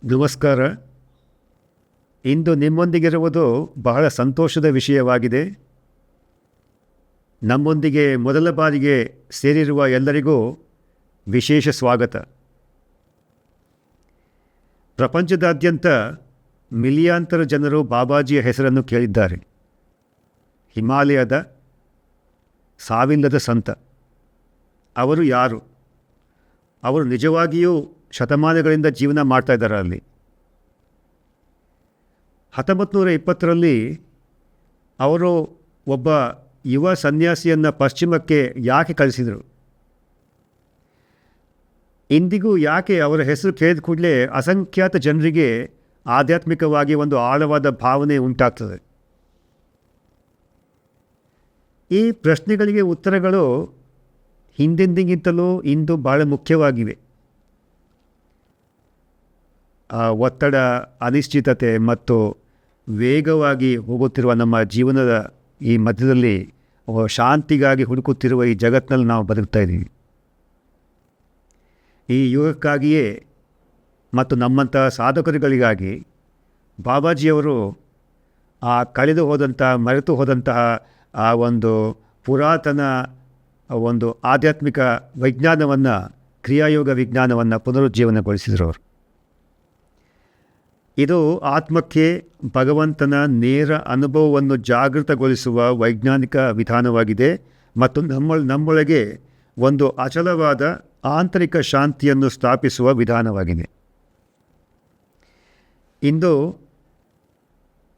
ನಮಸ್ಕಾರ. ಇಂದು ನಿಮ್ಮೊಂದಿಗಿರುವುದು ಬಹಳ ಸಂತೋಷದ ವಿಷಯವಾಗಿದೆ. ನಮ್ಮೊಂದಿಗೆ ಮೊದಲ ಬಾರಿಗೆ ಸೇರಿರುವ ಎಲ್ಲರಿಗೂ ವಿಶೇಷ ಸ್ವಾಗತ. ಪ್ರಪಂಚದಾದ್ಯಂತ ಮಿಲಿಯಾಂತರ ಜನರು ಬಾಬಾಜಿಯ ಹೆಸರನ್ನು ಕೇಳಿದ್ದಾರೆ. ಹಿಮಾಲಯದ ಸಾವಿಲ್ಲದ ಸಂತ. ಅವರು ಯಾರು? ಅವರು ನಿಜವಾಗಿಯೂ ಶತಮಾನಗಳಿಂದ ಜೀವನ ಮಾಡ್ತಾ ಇದ್ದಾರೆ ಅಲ್ಲಿ. 1920ರಲ್ಲಿ ಅವರು ಒಬ್ಬ ಯುವ ಸನ್ಯಾಸಿಯನ್ನು ಪಶ್ಚಿಮಕ್ಕೆ ಯಾಕೆ ಕಳಿಸಿದರು? ಇಂದಿಗೂ ಯಾಕೆ ಅವರ ಹೆಸರು ಕೇಳಿದ ಕೂಡಲೇ ಅಸಂಖ್ಯಾತ ಜನರಿಗೆ ಆಧ್ಯಾತ್ಮಿಕವಾಗಿ ಒಂದು ಆಳವಾದ ಭಾವನೆ ಉಂಟಾಗ್ತದೆ? ಈ ಪ್ರಶ್ನೆಗಳಿಗೆ ಉತ್ತರಗಳು ಹಿಂದೆಂದಿಗಿಂತಲೂ ಇಂದು ಭಾಳ ಮುಖ್ಯವಾಗಿವೆ. ಒತ್ತಡ, ಅನಿಶ್ಚಿತತೆ ಮತ್ತು ವೇಗವಾಗಿ ಹೋಗುತ್ತಿರುವ ನಮ್ಮ ಜೀವನದ ಈ ಮಧ್ಯದಲ್ಲಿ ಶಾಂತಿಗಾಗಿ ಹುಡುಕುತ್ತಿರುವ ಈ ಜಗತ್ತಿನಲ್ಲಿ ನಾವು ಬದುಕ್ತಾ ಇದ್ದೀವಿ. ಈ ಯುಗಕ್ಕಾಗಿಯೇ ಮತ್ತು ನಮ್ಮಂಥ ಸಾಧಕರುಗಳಿಗಾಗಿ ಬಾಬಾಜಿಯವರು ಕಳೆದು ಹೋದಂಥ, ಮರೆತು ಹೋದಂತಹ ಆ ಒಂದು ಪುರಾತನ ಒಂದು ಆಧ್ಯಾತ್ಮಿಕ ವಿಜ್ಞಾನವನ್ನು, ಕ್ರಿಯಾಯೋಗ ವಿಜ್ಞಾನವನ್ನು ಪುನರುಜ್ಜೀವನಗೊಳಿಸಿದರು. ಅವರು ಇದು ಆತ್ಮಕ್ಕೆ ಭಗವಂತನ ನೇರ ಅನುಭವವನ್ನು ಜಾಗೃತಗೊಳಿಸುವ ವೈಜ್ಞಾನಿಕ ವಿಧಾನವಾಗಿದೆ ಮತ್ತು ನಮ್ಮೊಳಗೆ ಒಂದು ಅಚಲವಾದ ಆಂತರಿಕ ಶಾಂತಿಯನ್ನು ಸ್ಥಾಪಿಸುವ ವಿಧಾನವಾಗಿದೆ. ಇಂದು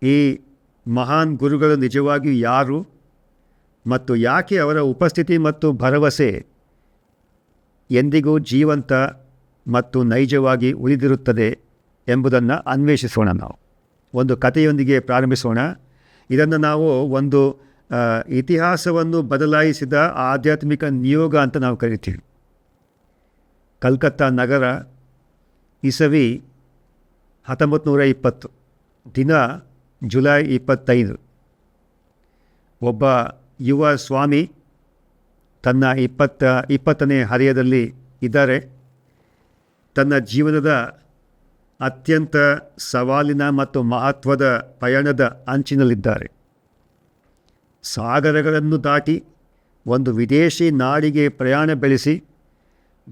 ಈ ಮಹಾನ್ ಗುರುಗಳು ನಿಜವಾಗಿಯೂ ಯಾರು ಮತ್ತು ಯಾಕೆ ಅವರ ಉಪಸ್ಥಿತಿ ಮತ್ತು ಭರವಸೆ ಎಂದಿಗೂ ಜೀವಂತ ಮತ್ತು ನೈಜವಾಗಿ ಉಳಿದಿರುತ್ತದೆ ಎಂಬುದನ್ನು ಅನ್ವೇಷಿಸೋಣ. ನಾವು ಒಂದು ಕಥೆಯೊಂದಿಗೆ ಪ್ರಾರಂಭಿಸೋಣ. ಇದನ್ನು ನಾವು ಒಂದು ಇತಿಹಾಸವನ್ನು ಬದಲಾಯಿಸಿದ ಆಧ್ಯಾತ್ಮಿಕ ನಿಯೋಗ ಅಂತ ನಾವು ಕರಿತೀವಿ. ಕಲ್ಕತ್ತಾ ನಗರ, ಇಸವಿ 1920, ದಿನ ಜುಲೈ 25. ಒಬ್ಬ ಯುವ ಸ್ವಾಮಿ ತನ್ನ 20ನೇ ಹರೆಯದಲ್ಲಿ ಇದ್ದಾರೆ. ತನ್ನ ಜೀವನದ ಅತ್ಯಂತ ಸವಾಲಿನ ಮತ್ತು ಮಹತ್ವದ ಪಯಣದ ಅಂಚಿನಲ್ಲಿದ್ದಾರೆ. ಸಾಗರಗಳನ್ನು ದಾಟಿ ಒಂದು ವಿದೇಶಿ ನಾಡಿಗೆ ಪ್ರಯಾಣ ಬೆಳೆಸಿ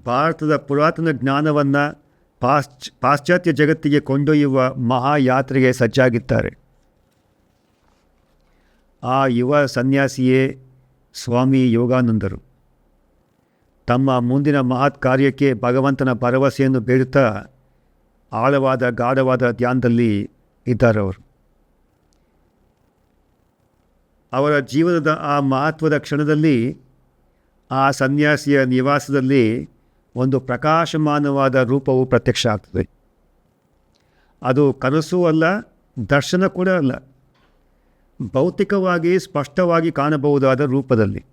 ಭಾರತದ ಪುರಾತನ ಜ್ಞಾನವನ್ನು ಪಾಶ್ಚಾತ್ಯ ಜಗತ್ತಿಗೆ ಕೊಂಡೊಯ್ಯುವ ಮಹಾಯಾತ್ರೆಗೆ ಸಜ್ಜಾಗಿದ್ದಾರೆ. ಆ ಯುವ ಸನ್ಯಾಸಿಯೇ ಸ್ವಾಮಿ ಯೋಗಾನಂದರು. ತಮ್ಮ ಮುಂದಿನ ಮಹತ್ ಕಾರ್ಯಕ್ಕೆ ಭಗವಂತನ ಭರವಸೆಯನ್ನು ಬೇಡುತ್ತಾ ಆಳವಾದ ಗಾಢವಾದ ಧ್ಯಾನದಲ್ಲಿ ಇದ್ದಾರೆ. ಅವರ ಜೀವನದ ಆ ಮಹತ್ವದ ಕ್ಷಣದಲ್ಲಿ ಆ ಸನ್ಯಾಸಿಯ ನಿವಾಸದಲ್ಲಿ ಒಂದು ಪ್ರಕಾಶಮಾನವಾದ ರೂಪವು ಪ್ರತ್ಯಕ್ಷ ಆಗ್ತದೆ. ಅದು ಕನಸೂ ಅಲ್ಲ, ದರ್ಶನ ಕೂಡ ಅಲ್ಲ, ಭೌತಿಕವಾಗಿ ಸ್ಪಷ್ಟವಾಗಿ ಕಾಣಬಹುದಾದ ರೂಪದಲ್ಲಿ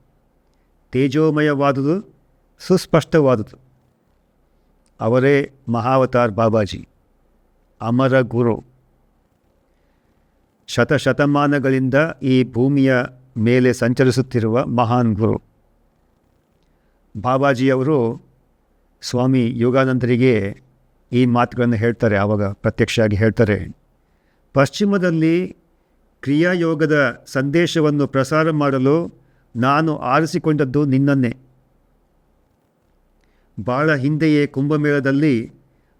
ತೇಜೋಮಯವಾದುದು, ಸುಸ್ಪಷ್ಟವಾದುದು. ಅವರೇ ಮಹಾವತಾರ್ ಬಾಬಾಜಿ, ಅಮರ ಗುರು. ಶತಶತಮಾನಗಳಿಂದ ಈ ಭೂಮಿಯ ಮೇಲೆ ಸಂಚರಿಸುತ್ತಿರುವ ಮಹಾನ್ ಗುರು. ಬಾಬಾಜಿಯವರು ಸ್ವಾಮಿ ಯೋಗಾನಂದರಿಗೆ ಈ ಮಾತುಗಳನ್ನು ಹೇಳ್ತಾರೆ. ಆವಾಗ ಪ್ರತ್ಯಕ್ಷವಾಗಿ ಹೇಳ್ತಾರೆ, ಪಶ್ಚಿಮದಲ್ಲಿ ಕ್ರಿಯಾಯೋಗದ ಸಂದೇಶವನ್ನು ಪ್ರಸಾರ ಮಾಡಲು ನಾನು ಆರಿಸಿಕೊಂಡದ್ದು ನಿನ್ನನ್ನೇ. ಭಾಳ ಹಿಂದೆಯೇ ಕುಂಭಮೇಳದಲ್ಲಿ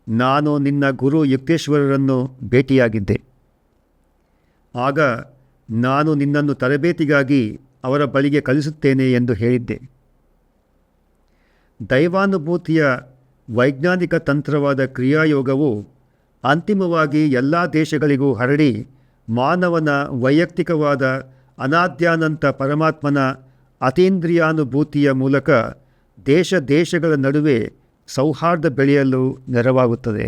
ನಾನು ನಿನ್ನ ಗುರು ಯುಕ್ತೇಶ್ವರರನ್ನು ಭೇಟಿಯಾಗಿದ್ದೆ. ಆಗ ನಾನು ನಿನ್ನನ್ನು ತರಬೇತಿಗಾಗಿ ಅವರ ಬಳಿಗೆ ಕಳಿಸುತ್ತೇನೆ ಎಂದು ಹೇಳಿದ್ದೆ. ದೈವಾನುಭೂತಿಯ ವೈಜ್ಞಾನಿಕ ತಂತ್ರವಾದ ಕ್ರಿಯಾಯೋಗವು ಅಂತಿಮವಾಗಿ ಎಲ್ಲ ದೇಶಗಳಿಗೂ ಹರಡಿ ಮಾನವನ ವೈಯಕ್ತಿಕವಾದ ಅನಾದ್ಯಾನಂತ ಪರಮಾತ್ಮನ ಅತೀಂದ್ರಿಯಾನುಭೂತಿಯ ಮೂಲಕ ದೇಶಗಳ ನಡುವೆ ಸೌಹಾರ್ದ ಬೆಳೆಯಲು ನೆರವಾಗುತ್ತದೆ.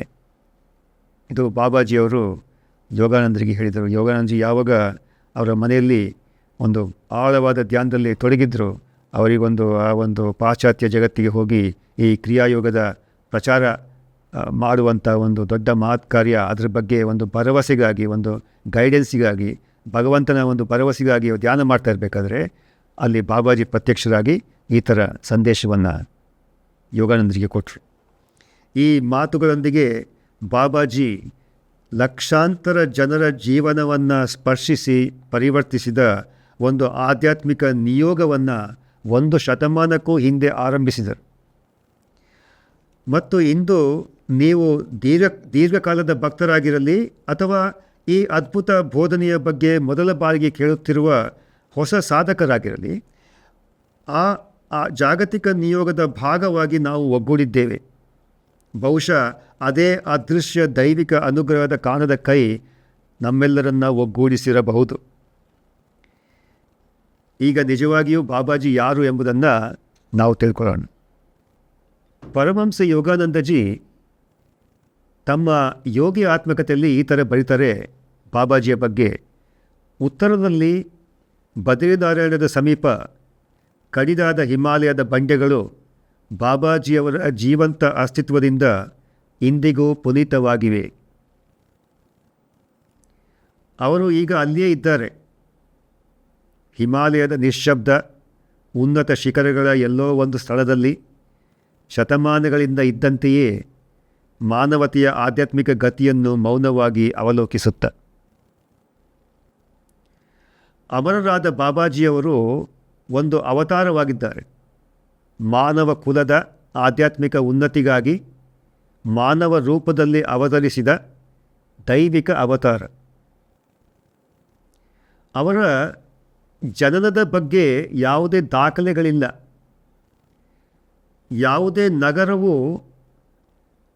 ಇದು ಬಾಬಾಜಿಯವರು ಯೋಗಾನಂದರಿಗೆ ಹೇಳಿದರು. ಯೋಗಾನಂದಜಿ ಯಾವಾಗ ಅವರ ಮನೆಯಲ್ಲಿ ಒಂದು ಆಳವಾದ ಧ್ಯಾನದಲ್ಲಿ ತೊಡಗಿದ್ರು, ಅವರಿಗೊಂದು ಆ ಒಂದು ಪಾಶ್ಚಾತ್ಯ ಜಗತ್ತಿಗೆ ಹೋಗಿ ಈ ಕ್ರಿಯಾಯೋಗದ ಪ್ರಚಾರ ಮಾಡುವಂಥ ಒಂದು ದೊಡ್ಡ ಮಹತ್ ಕಾರ್ಯ, ಅದರ ಬಗ್ಗೆ ಒಂದು ಭರವಸೆಗಾಗಿ, ಒಂದು ಗೈಡೆನ್ಸಿಗಾಗಿ, ಭಗವಂತನ ಒಂದು ಭರವಸೆಗಾಗಿ ಧ್ಯಾನ ಮಾಡ್ತಾ ಇರಬೇಕಾದ್ರೆ ಅಲ್ಲಿ ಬಾಬಾಜಿ ಪ್ರತ್ಯಕ್ಷರಾಗಿ ಈ ಥರ ಸಂದೇಶವನ್ನು ಯೋಗಾನಂದರಿಗೆ ಕೊಟ್ಟರು. ಈ ಮಾತುಗಳೊಂದಿಗೆ ಬಾಬಾಜಿ ಲಕ್ಷಾಂತರ ಜನರ ಜೀವನವನ್ನು ಸ್ಪರ್ಶಿಸಿ ಪರಿವರ್ತಿಸಿದ ಒಂದು ಆಧ್ಯಾತ್ಮಿಕ ನಿಯೋಗವನ್ನು 1 ಶತಮಾನಕ್ಕೂ ಹಿಂದೆ ಆರಂಭಿಸಿದರು. ಮತ್ತು ಇಂದು ನೀವು ದೀರ್ಘಕಾಲದ ಭಕ್ತರಾಗಿರಲಿ ಅಥವಾ ಈ ಅದ್ಭುತ ಬೋಧನೆಯ ಬಗ್ಗೆ ಮೊದಲ ಬಾರಿಗೆ ಕೇಳುತ್ತಿರುವ ಹೊಸ ಸಾಧಕರಾಗಿರಲಿ, ಆ ಜಾಗತಿಕ ನಿಯೋಗದ ಭಾಗವಾಗಿ ನಾವು ಒಗ್ಗೂಡಿದ್ದೇವೆ. ಬಹುಶಃ ಅದೇ ಅದೃಶ್ಯ ದೈವಿಕ ಅನುಗ್ರಹದ ಕಾಣದ ಕೈ ನಮ್ಮೆಲ್ಲರನ್ನ ಒಗ್ಗೂಡಿಸಿರಬಹುದು. ಈಗ ನಿಜವಾಗಿಯೂ ಬಾಬಾಜಿ ಯಾರು ಎಂಬುದನ್ನು ನಾವು ತಿಳ್ಕೊಳ್ಳೋಣ. ಪರಮಹಂಸ ಯೋಗಾನಂದಜಿ ತಮ್ಮ ಯೋಗಿ ಆತ್ಮಕತೆಯಲ್ಲಿ ಈ ಥರ ಬರೀತಾರೆ ಬಾಬಾಜಿಯ ಬಗ್ಗೆ. ಉತ್ತರದಲ್ಲಿ ಬದ್ರಿನಾರಾಯಣದ ಸಮೀಪ ಕಡಿದಾದ ಹಿಮಾಲಯದ ಬಂಡೆಗಳು ಬಾಬಾಜಿಯವರ ಜೀವಂತ ಅಸ್ತಿತ್ವದಿಂದ ಇಂದಿಗೂ ಪುನೀತವಾಗಿವೆ. ಅವರು ಈಗ ಅಲ್ಲಿಯೇ ಇದ್ದಾರೆ. ಹಿಮಾಲಯದ ನಿಶ್ಶಬ್ದ ಉನ್ನತ ಶಿಖರಗಳ ಎಲ್ಲೋ ಒಂದು ಸ್ಥಳದಲ್ಲಿ ಶತಮಾನಗಳಿಂದ ಇದ್ದಂತೆಯೇ ಮಾನವತೆಯ ಆಧ್ಯಾತ್ಮಿಕ ಗತಿಯನ್ನು ಮೌನವಾಗಿ ಅವಲೋಕಿಸುತ್ತ ಅಮರರಾದ ಬಾಬಾಜಿಯವರು ಒಂದು ಅವತಾರವಾಗಿದ್ದಾರೆ. ಮಾನವ ಕುಲದ ಆಧ್ಯಾತ್ಮಿಕ ಉನ್ನತಿಗಾಗಿ ಮಾನವ ರೂಪದಲ್ಲಿ ಅವತರಿಸಿದ ದೈವಿಕ ಅವತಾರ. ಅವರ ಜನನದ ಬಗ್ಗೆ ಯಾವುದೇ ದಾಖಲೆಗಳಿಲ್ಲ. ಯಾವುದೇ ನಗರವು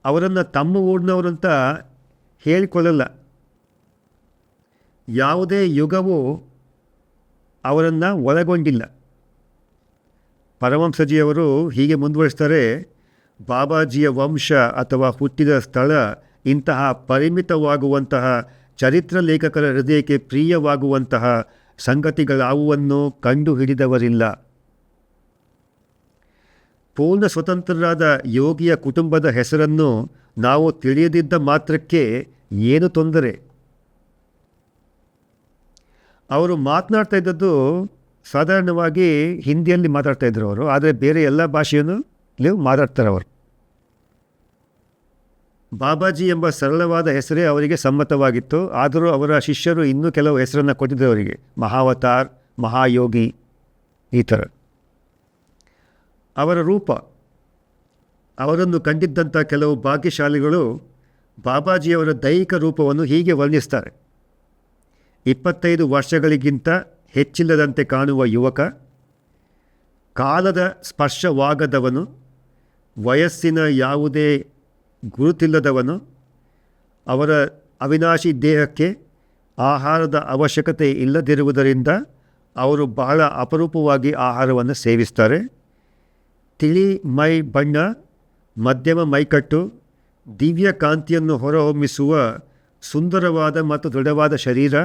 ಅವರನ್ನು ತಮ್ಮ ಊರಿನವರಂತ ಹೇಳಿಕೊಳ್ಳಲ್ಲ. ಯಾವುದೇ ಯುಗವು ಅವರನ್ನು ಒಳಗೊಂಡಿಲ್ಲ. ಪರಮಹಂಸಜಿಯವರು ಹೀಗೆ ಮುಂದುವರಿಸ್ತಾರೆ, ಬಾಬಾಜಿಯ ವಂಶ ಅಥವಾ ಹುಟ್ಟಿದ ಸ್ಥಳ ಇಂತಹ ಪರಿಮಿತವಾಗುವಂತಹ ಚರಿತ್ರ ಲೇಖಕರ ಹೃದಯಕ್ಕೆ ಪ್ರಿಯವಾಗುವಂತಹ ಸಂಗತಿಗಳಾವುವನ್ನು ಕಂಡು ಹಿಡಿದವರಿಲ್ಲ. ಪೂರ್ಣ ಸ್ವತಂತ್ರರಾದ ಯೋಗಿಯ ಕುಟುಂಬದ ಹೆಸರನ್ನು ನಾವು ತಿಳಿಯದಿದ್ದ ಮಾತ್ರಕ್ಕೆ ಏನು ತೊಂದರೆ? ಅವರು ಮಾತನಾಡ್ತಾ ಇದ್ದದ್ದು ಸಾಧಾರಣವಾಗಿ ಹಿಂದಿಯಲ್ಲಿ ಮಾತಾಡ್ತಾ ಇದ್ರು ಅವರು, ಆದರೆ ಬೇರೆ ಎಲ್ಲ ಭಾಷೆಯನ್ನು ಮಾತಾಡ್ತಾರೆ ಅವರು. ಬಾಬಾಜಿ ಎಂಬ ಸರಳವಾದ ಹೆಸರೇ ಅವರಿಗೆ ಸಮ್ಮತವಾಗಿತ್ತು. ಆದರೂ ಅವರ ಶಿಷ್ಯರು ಇನ್ನೂ ಕೆಲವು ಹೆಸರನ್ನು ಕೊಟ್ಟಿದ್ದರು ಅವರಿಗೆ, ಮಹಾವತಾರ್, ಮಹಾಯೋಗಿ, ಈ ಥರ. ಅವರ ರೂಪ, ಅವರನ್ನು ಕಂಡಿದ್ದಂಥ ಕೆಲವು ಭಾಗ್ಯಶಾಲಿಗಳು ಬಾಬಾಜಿಯವರ ದೈಹಿಕ ರೂಪವನ್ನು ಹೀಗೆ ವರ್ಣಿಸ್ತಾರೆ: 25 ವರ್ಷಗಳಿಗಿಂತ ಹೆಚ್ಚಿಲ್ಲದಂತೆ ಕಾಣುವ ಯುವಕ, ಕಾಲದ ಸ್ಪರ್ಶವಾಗದವನು, ವಯಸ್ಸಿನ ಯಾವುದೇ ಗುರುತಿಲ್ಲದವನು, ಅವರ ಅವಿನಾಶಿ ದೇಹಕ್ಕೆ ಆಹಾರದ ಅವಶ್ಯಕತೆ ಇಲ್ಲದಿರುವುದರಿಂದ ಅವರು ಬಹಳ ಅಪರೂಪವಾಗಿ ಆಹಾರವನ್ನು ಸೇವಿಸ್ತಾರೆ. ತಿಳಿ ಮೈ ಬಣ್ಣ, ಮಧ್ಯಮ ಮೈಕಟ್ಟು, ದಿವ್ಯ ಕಾಂತಿಯನ್ನು ಹೊರಹೊಮ್ಮಿಸುವ ಸುಂದರವಾದ ಮತ್ತು ದೃಢವಾದ ಶರೀರ,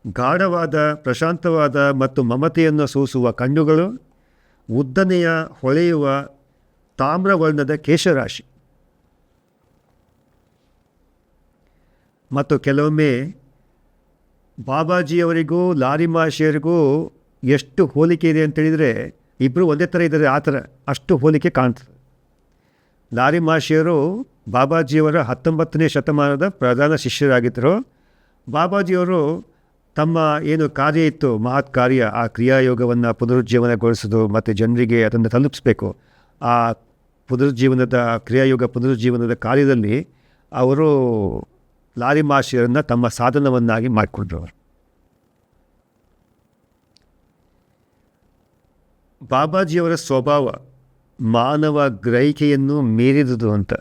ಗಾಢವಾದ, ಪ್ರಶಾಂತವಾದ ಮತ್ತು ಮಮತೆಯನ್ನು ಸೂಸುವ ಕಣ್ಣುಗಳು, ಉದ್ದನೆಯ ಹೊಳೆಯುವ ತಾಮ್ರವರ್ಣದ ಕೇಶರಾಶಿ. ಮತ್ತು ಕೆಲವೊಮ್ಮೆ ಬಾಬಾಜಿಯವರಿಗೂ ಲಾರಿಮಾಶಿಯವರಿಗೂ ಎಷ್ಟು ಹೋಲಿಕೆ ಇದೆ ಅಂತೇಳಿದರೆ, ಇಬ್ಬರು ಒಂದೇ ಥರ ಇದ್ದಾರೆ, ಆ ಥರ ಅಷ್ಟು ಹೋಲಿಕೆ ಕಾಣ್ತದೆ. ಲಾರಿಮಾಶಿಯವರು ಬಾಬಾಜಿಯವರ 19ನೇ ಶತಮಾನದ ಪ್ರಧಾನ ಶಿಷ್ಯರಾಗಿದ್ದರು. ಬಾಬಾಜಿಯವರು ತಮ್ಮ ಏನು ಕಾರ್ಯ ಇತ್ತು, ಮಹತ್ ಕಾರ್ಯ, ಆ ಕ್ರಿಯಾಯೋಗವನ್ನು ಪುನರುಜ್ಜೀವನಗೊಳಿಸೋದು ಮತ್ತು ಜನರಿಗೆ ಅದನ್ನು ತಲುಪಿಸ್ಬೇಕು, ಆ ಪುನರುಜ್ಜೀವನದ ಕ್ರಿಯಾಯೋಗ ಪುನರುಜ್ಜೀವನದ ಕಾರ್ಯದಲ್ಲಿ ಅವರು ಲಾರಿಮಾಶಿಯರನ್ನು ತಮ್ಮ ಸಾಧನವನ್ನಾಗಿ ಮಾಡಿಕೊಂಡ್ರು. ಬಾಬಾಜಿಯವರ ಸ್ವಭಾವ ಮಾನವ ಗ್ರಹಿಕೆಯನ್ನು ಮೀರಿದುದು ಅಂತ.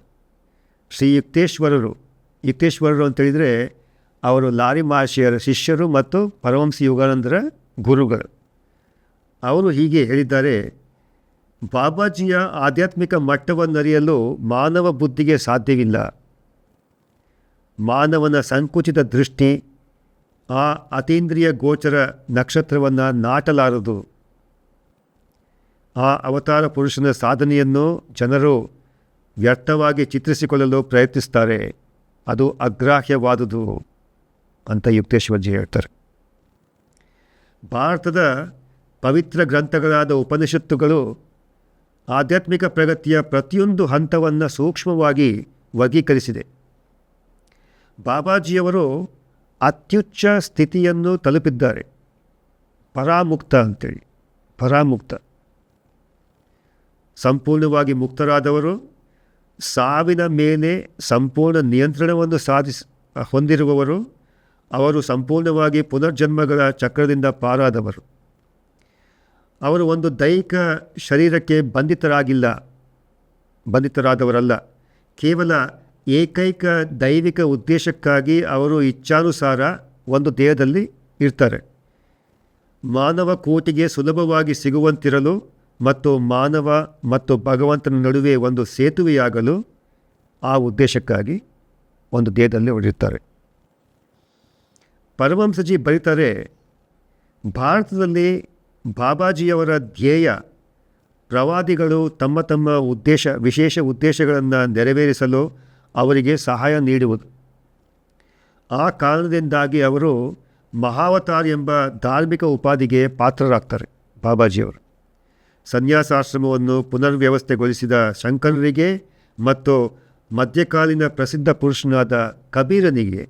ಶ್ರೀ ಯುಕ್ತೇಶ್ವರರು ಅಂತೇಳಿದರೆ ಅವರು ಲಾರಿಮಾಶಿಯರ ಶಿಷ್ಯರು ಮತ್ತು ಪರಮಹಂಸ ಯೋಗಾನಂದರ ಗುರುಗಳು. ಅವರು ಹೀಗೆ ಹೇಳಿದ್ದಾರೆ: ಬಾಬಾಜಿಯ ಆಧ್ಯಾತ್ಮಿಕ ಮಟ್ಟವನ್ನರಿಯಲು ಮಾನವ ಬುದ್ಧಿಗೆ ಸಾಧ್ಯವಿಲ್ಲ. ಮಾನವನ ಸಂಕುಚಿತ ದೃಷ್ಟಿ ಆ ಅತೀಂದ್ರಿಯ ಗೋಚರ ನಕ್ಷತ್ರವನ್ನು ನಾಟಲಾರದು. ಆ ಅವತಾರ ಪುರುಷನ ಸಾಧನೆಯನ್ನು ಜನರು ವ್ಯರ್ಥವಾಗಿ ಚಿತ್ರಿಸಿಕೊಳ್ಳಲು ಪ್ರಯತ್ನಿಸ್ತಾರೆ. ಅದು ಅಗ್ರಾಹ್ಯವಾದುದು ಅಂತ ಯುಕ್ತೇಶ್ವರಜಿ ಹೇಳ್ತಾರೆ. ಭಾರತದ ಪವಿತ್ರ ಗ್ರಂಥಗಳಾದ ಉಪನಿಷತ್ತುಗಳು ಆಧ್ಯಾತ್ಮಿಕ ಪ್ರಗತಿಯ ಪ್ರತಿಯೊಂದು ಹಂತವನ್ನು ಸೂಕ್ಷ್ಮವಾಗಿ ವರ್ಗೀಕರಿಸಿದೆ. ಬಾಬಾಜಿಯವರು ಅತ್ಯುಚ್ಚ ಸ್ಥಿತಿಯನ್ನು ತಲುಪಿದ್ದಾರೆ. ಪರಾಮುಕ್ತ ಅಂತೇಳಿ, ಪರಾಮುಕ್ತ, ಸಂಪೂರ್ಣವಾಗಿ ಮುಕ್ತರಾದವರು, ಸಾವಿನ ಮೇಲೆ ಸಂಪೂರ್ಣ ನಿಯಂತ್ರಣವನ್ನು ಹೊಂದಿರುವವರು, ಅವರು ಸಂಪೂರ್ಣವಾಗಿ ಪುನರ್ಜನ್ಮಗಳ ಚಕ್ರದಿಂದ ಪಾರಾದವರು. ಅವರು ಒಂದು ದೈಹಿಕ ಶರೀರಕ್ಕೆ ಬಂಧಿತರಾದವರಲ್ಲ. ಕೇವಲ ಏಕೈಕ ದೈವಿಕ ಉದ್ದೇಶಕ್ಕಾಗಿ ಅವರು ಇಚ್ಛಾನುಸಾರ ಒಂದು ದೇಹದಲ್ಲಿ ಇರ್ತಾರೆ. ಮಾನವ ಕೋಟಿಗೆ ಸುಲಭವಾಗಿ ಸಿಗುವಂತಿರಲು ಮತ್ತು ಮಾನವ ಮತ್ತು ಭಗವಂತನ ನಡುವೆ ಒಂದು ಸೇತುವೆಯಾಗಲು ಆ ಉದ್ದೇಶಕ್ಕಾಗಿ ಒಂದು ದೇಹದಲ್ಲಿ ಹೊರಡಿರ್ತಾರೆ. ಪರಮಹಂಸಜಿ ಬರೀತಾರೆ, ಭಾರತದಲ್ಲಿ ಬಾಬಾಜಿಯವರ ಧ್ಯೇಯ ಪ್ರವಾದಿಗಳು ತಮ್ಮ ತಮ್ಮ ವಿಶೇಷ ಉದ್ದೇಶಗಳನ್ನು ನೆರವೇರಿಸಲು ಅವರಿಗೆ ಸಹಾಯ ನೀಡುವುದು. ಆ ಕಾರಣದಿಂದಾಗಿ ಅವರು ಮಹಾವತಾರ್ ಎಂಬ ಧಾರ್ಮಿಕ ಉಪಾಧಿಗೆ ಪಾತ್ರರಾಗ್ತಾರೆ. ಬಾಬಾಜಿಯವರು ಸನ್ಯಾಸಾಶ್ರಮವನ್ನು ಪುನರ್ವ್ಯವಸ್ಥೆಗೊಳಿಸಿದ ಶಂಕರರಿಗೆ ಮತ್ತು ಮಧ್ಯಕಾಲೀನ ಪ್ರಸಿದ್ಧ ಪುರುಷನಾದ ಕಬೀರನಿಗೆ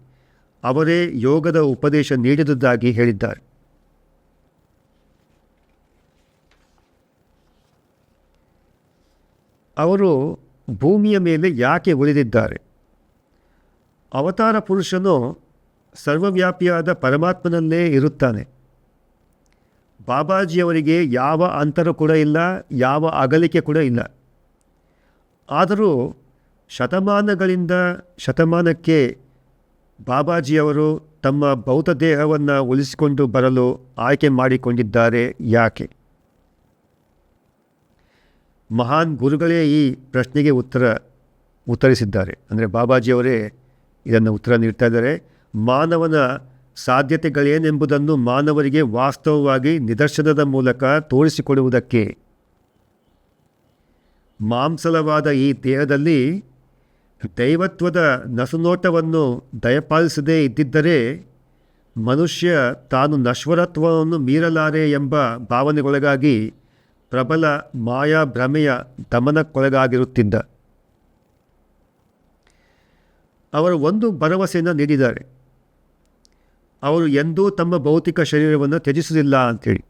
ಅವರೇ ಯೋಗದ ಉಪದೇಶ ನೀಡಿದುದಾಗಿ ಹೇಳಿದ್ದಾರೆ. ಅವರು ಭೂಮಿಯ ಮೇಲೆ ಯಾಕೆ ಉಳಿದಿದ್ದಾರೆ? ಅವತಾರ ಪುರುಷನು ಸರ್ವವ್ಯಾಪಿಯಾದ ಪರಮಾತ್ಮನಲ್ಲೇ ಇರುತ್ತಾನೆ. ಬಾಬಾಜಿಯವರಿಗೆ ಯಾವ ಅಂತರ ಕೂಡ ಇಲ್ಲ, ಯಾವ ಅಗಲಿಕೆ ಕೂಡ ಇಲ್ಲ. ಆದರೂ ಶತಮಾನಗಳಿಂದ ಶತಮಾನಕ್ಕೆ ಬಾಬಾಜಿಯವರು ತಮ್ಮ ಭೌತ ದೇಹವನ್ನು ಉಳಿಸಿಕೊಂಡು ಬರಲು ಆಯ್ಕೆ ಮಾಡಿಕೊಂಡಿದ್ದಾರೆ. ಯಾಕೆ? ಮಹಾನ್ ಗುರುಗಳೇ ಈ ಪ್ರಶ್ನೆಗೆ ಉತ್ತರಿಸಿದ್ದಾರೆ. ಅಂದರೆ ಬಾಬಾಜಿಯವರೇ ಇದನ್ನು ಉತ್ತರ ನೀಡ್ತಾ ಇದ್ದಾರೆ. ಮಾನವನ ಸಾಧ್ಯತೆಗಳೇನೆಂಬುದನ್ನು ಮಾನವರಿಗೆ ವಾಸ್ತವವಾಗಿ ನಿದರ್ಶನದ ಮೂಲಕ ತೋರಿಸಿಕೊಡುವುದಕ್ಕೆ. ಮಾಂಸಲವಾದ ಈ ದೇಹದಲ್ಲಿ ದೈವತ್ವದ ನಸುನೋಟವನ್ನು ದಯಪಾಲಿಸದೇ ಇದ್ದಿದ್ದರೆ ಮನುಷ್ಯ ತಾನು ನಶ್ವರತ್ವವನ್ನು ಮೀರಲಾರೆ ಎಂಬ ಭಾವನೆಗೊಳಗಾಗಿ ಪ್ರಬಲ ಮಾಯಾ ಭ್ರಮೆಯ ದಮನಕ್ಕೊಳಗಾಗಿರುತ್ತಿದ್ದ. ಅವರು ಒಂದು ಭರವಸೆಯನ್ನು ನೀಡಿದ್ದಾರೆ, ಅವರು ಎಂದೂ ತಮ್ಮ ಭೌತಿಕ ಶರೀರವನ್ನು ತ್ಯಜಿಸುವುದಿಲ್ಲ ಅಂಥೇಳಿ.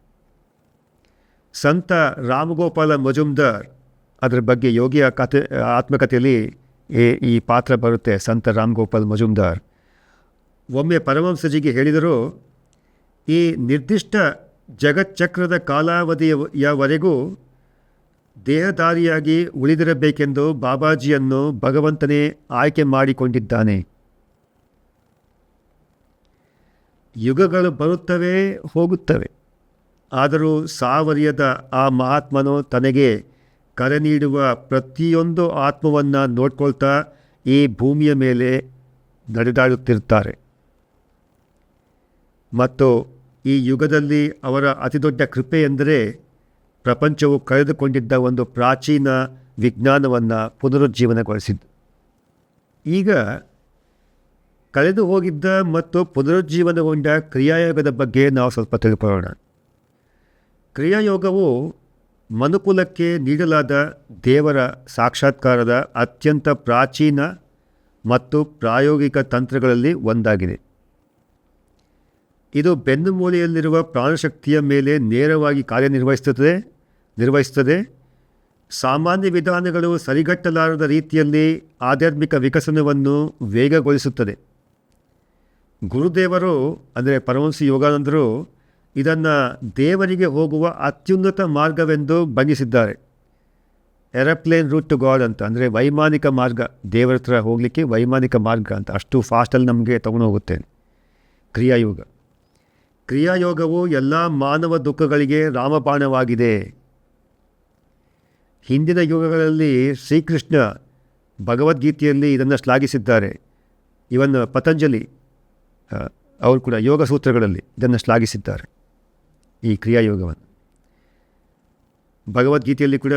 ಸಂತ ರಾಮಗೋಪಾಲ ಮಜುಮ್ದಾರ್, ಅದರ ಬಗ್ಗೆ ಯೋಗಿಯ ಆತ್ಮಕಥೆಯಲ್ಲಿ ಈ ಪಾತ್ರ ಬರುತ್ತೆ. ಸಂತ ರಾಮಗೋಪಾಲ್ ಮಜುಮ್ದಾರ್ ಒಮ್ಮೆ ಪರಮಹಂಸಜಿಗೆ ಹೇಳಿದರು, ಈ ನಿರ್ದಿಷ್ಟ ಜಗಚ್ಚಕ್ರದ ಕಾಲಾವಧಿಯವರೆಗೂ ದೇಹಧಾರಿಯಾಗಿ ಉಳಿದಿರಬೇಕೆಂದು ಬಾಬಾಜಿಯನ್ನು ಭಗವಂತನೇ ಆಯ್ಕೆ ಮಾಡಿಕೊಂಡಿದ್ದಾನೆ. ಯುಗಗಳು ಬರುತ್ತವೆ ಹೋಗುತ್ತವೆ, ಆದರೂ ಸಾವರಿಯದ ಆ ಮಹಾತ್ಮನು ತನಗೆ ಕರೆ ನೀಡುವ ಪ್ರತಿಯೊಂದು ಆತ್ಮವನ್ನು ನೋಡ್ಕೊಳ್ತಾ ಈ ಭೂಮಿಯ ಮೇಲೆ ನಡೆದಾಡುತ್ತಿರ್ತಾರೆ. ಮತ್ತು ಈ ಯುಗದಲ್ಲಿ ಅವರ ಅತಿದೊಡ್ಡ ಕೃಪೆ ಎಂದರೆ ಪ್ರಪಂಚವು ಕಳೆದುಕೊಂಡಿದ್ದ ಒಂದು ಪ್ರಾಚೀನ ವಿಜ್ಞಾನವನ್ನು ಪುನರುಜ್ಜೀವನಗೊಳಿಸಿದ್ದು. ಈಗ ಕಳೆದು ಹೋಗಿದ್ದ ಮತ್ತು ಪುನರುಜ್ಜೀವನಗೊಂಡ ಕ್ರಿಯಾಯೋಗದ ಬಗ್ಗೆ ನಾವು ಸ್ವಲ್ಪ ತಿಳ್ಕೊಳ್ಳೋಣ. ಕ್ರಿಯಾಯೋಗವು ಮನುಕುಲಕ್ಕೆ ನೀಡಲಾದ ದೇವರ ಸಾಕ್ಷಾತ್ಕಾರದ ಅತ್ಯಂತ ಪ್ರಾಚೀನ ಮತ್ತು ಪ್ರಾಯೋಗಿಕ ತಂತ್ರಗಳಲ್ಲಿ ಒಂದಾಗಿದೆ. ಇದು ಬೆನ್ನುಮೂಲೆಯಲ್ಲಿರುವ ಪ್ರಾಣಶಕ್ತಿಯ ಮೇಲೆ ನೇರವಾಗಿ ನಿರ್ವಹಿಸುತ್ತದೆ. ಸಾಮಾನ್ಯ ವಿಧಾನಗಳು ಸರಿಗಟ್ಟಲಾರದ ರೀತಿಯಲ್ಲಿ ಆಧ್ಯಾತ್ಮಿಕ ವಿಕಸನವನ್ನು ವೇಗಗೊಳಿಸುತ್ತದೆ. ಗುರುದೇವರು ಅಂದರೆ ಪರಮಹಂಸ ಯೋಗಾನಂದರು ಇದನ್ನು ದೇವರಿಗೆ ಹೋಗುವ ಅತ್ಯುನ್ನತ ಮಾರ್ಗವೆಂದು ಬಣ್ಣಿಸಿದ್ದಾರೆ. ಏರೋಪ್ಲೇನ್ ರೂಟ್ ಟು ಗಾಡ್ ಅಂತ, ಅಂದರೆ ವೈಮಾನಿಕ ಮಾರ್ಗ, ದೇವರ ಹತ್ರ ಹೋಗಲಿಕ್ಕೆ ವೈಮಾನಿಕ ಮಾರ್ಗ ಅಂತ. ಅಷ್ಟು ಫಾಸ್ಟಲ್ಲಿ ನಮಗೆ ತಗೊಂಡು ಹೋಗುತ್ತೆ ಕ್ರಿಯಾಯೋಗವು ಎಲ್ಲ ಮಾನವ ದುಃಖಗಳಿಗೆ ರಾಮಬಾಣವಾಗಿದೆ. ಹಿಂದಿನ ಯುಗಗಳಲ್ಲಿ ಶ್ರೀಕೃಷ್ಣ ಭಗವದ್ಗೀತೆಯಲ್ಲಿ ಇದನ್ನು ಶ್ಲಾಘಿಸಿದ್ದಾರೆ. ಇವನ್ ಪತಂಜಲಿ ಅವರು ಕೂಡ ಯೋಗ ಸೂತ್ರಗಳಲ್ಲಿ ಇದನ್ನು ಶ್ಲಾಘಿಸಿದ್ದಾರೆ. ಈ ಕ್ರಿಯಾಯೋಗವನ್ನು ಭಗವದ್ಗೀತೆಯಲ್ಲಿ ಕೂಡ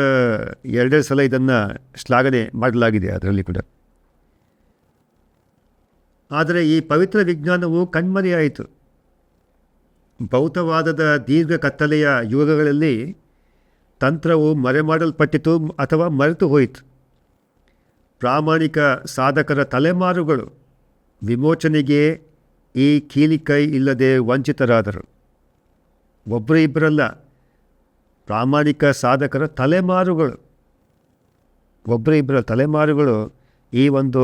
2 ಸಲ ಇದನ್ನು ಶ್ಲಾಘನೆ ಮಾಡಲಾಗಿದೆ ಅದರಲ್ಲಿ ಕೂಡ. ಆದರೆ ಈ ಪವಿತ್ರ ವಿಜ್ಞಾನವು ಕಣ್ಮರೆಯಾಯಿತು. ಭೌತವಾದದ ದೀರ್ಘ ಕತ್ತಲೆಯ ಯುಗಗಳಲ್ಲಿ ತಂತ್ರವು ಮರೆಮಾಡಲ್ಪಟ್ಟಿತು ಅಥವಾ ಮರೆತು ಹೋಯಿತು. ಪ್ರಾಮಾಣಿಕ ಸಾಧಕರ ತಲೆಮಾರುಗಳು ವಿಮೋಚನೆಗೆ ಈ ಕೀಲಿಕೈ ಇಲ್ಲದೆ ವಂಚಿತರಾದರು. ಒಬ್ಬರು ಇಬ್ಬರಲ್ಲ, ಪ್ರಾಮಾಣಿಕ ಸಾಧಕರ ತಲೆಮಾರುಗಳು, ಒಬ್ಬರು ಇಬ್ಬರ ತಲೆಮಾರುಗಳು ಈ ಒಂದು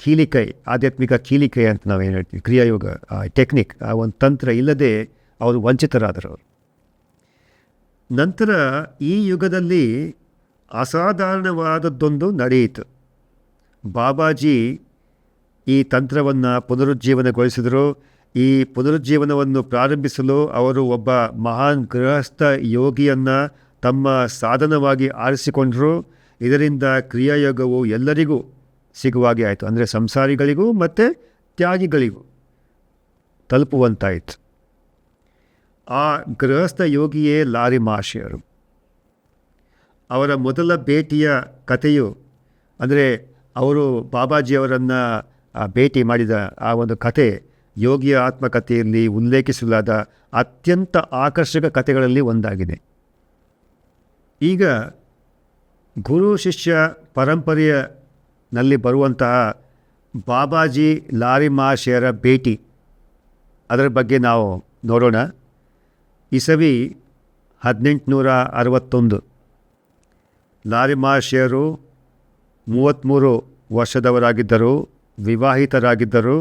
ಕೀಲಿಕೈ, ಆಧ್ಯಾತ್ಮಿಕ ಕೀಲಿಕೈ ಅಂತ ನಾವೇನು ಹೇಳ್ತೀವಿ, ಕ್ರಿಯಾಯೋಗ ಟೆಕ್ನಿಕ್, ಆ ಒಂದು ತಂತ್ರ ಇಲ್ಲದೆ ಅವರು ವಂಚಿತರಾದರು. ಅವರು ನಂತರ ಈ ಯುಗದಲ್ಲಿ ಅಸಾಧಾರಣವಾದದ್ದೊಂದು ನಡೆಯಿತು. ಬಾಬಾಜಿ ಈ ತಂತ್ರವನ್ನು ಪುನರುಜ್ಜೀವನಗೊಳಿಸಿದರು. ಈ ಪುನರುಜ್ಜೀವನವನ್ನು ಪ್ರಾರಂಭಿಸಲು ಅವರು ಒಬ್ಬ ಮಹಾನ್ ಗೃಹಸ್ಥ ಯೋಗಿಯನ್ನು ತಮ್ಮ ಸಾಧನವಾಗಿ ಆರಿಸಿಕೊಂಡರು. ಇದರಿಂದ ಕ್ರಿಯಾಯೋಗವು ಎಲ್ಲರಿಗೂ ಸಿಗುವಾಗೆ ಆಯಿತು, ಅಂದರೆ ಸಂಸಾರಿಗಳಿಗೂ ಮತ್ತು ತ್ಯಾಗಿಗಳಿಗೂ ತಲುಪುವಂತಾಯಿತು. ಆ ಗೃಹಸ್ಥ ಯೋಗಿಯೇ ಲಾರಿ ಮಹಾಶಯರು. ಅವರ ಮೊದಲ ಭೇಟಿಯ ಕಥೆಯು, ಅಂದರೆ ಅವರು ಬಾಬಾಜಿಯವರನ್ನು ಭೇಟಿ ಮಾಡಿದ ಆ ಒಂದು ಕಥೆ ಯೋಗಿಯ ಆತ್ಮಕಥೆಯಲ್ಲಿ ಉಲ್ಲೇಖಿಸಲಾದ ಅತ್ಯಂತ ಆಕರ್ಷಕ ಕಥೆಗಳಲ್ಲಿ ಒಂದಾಗಿದೆ. ಈಗ ಗುರು ಶಿಷ್ಯ ಪರಂಪರೆಯಲ್ಲಿ ಬರುವಂತಹ ಬಾಬಾಜಿ ಲಾರಿ ಮಹಾಶಯರ ಭೇಟಿ, ಅದರ ಬಗ್ಗೆ ನಾವು ನೋಡೋಣ. ಇಸವಿ 1861. ಲಾರಿ ಮಹಾಶಯರು 33 ವರ್ಷದವರಾಗಿದ್ದರು, ವಿವಾಹಿತರಾಗಿದ್ದರು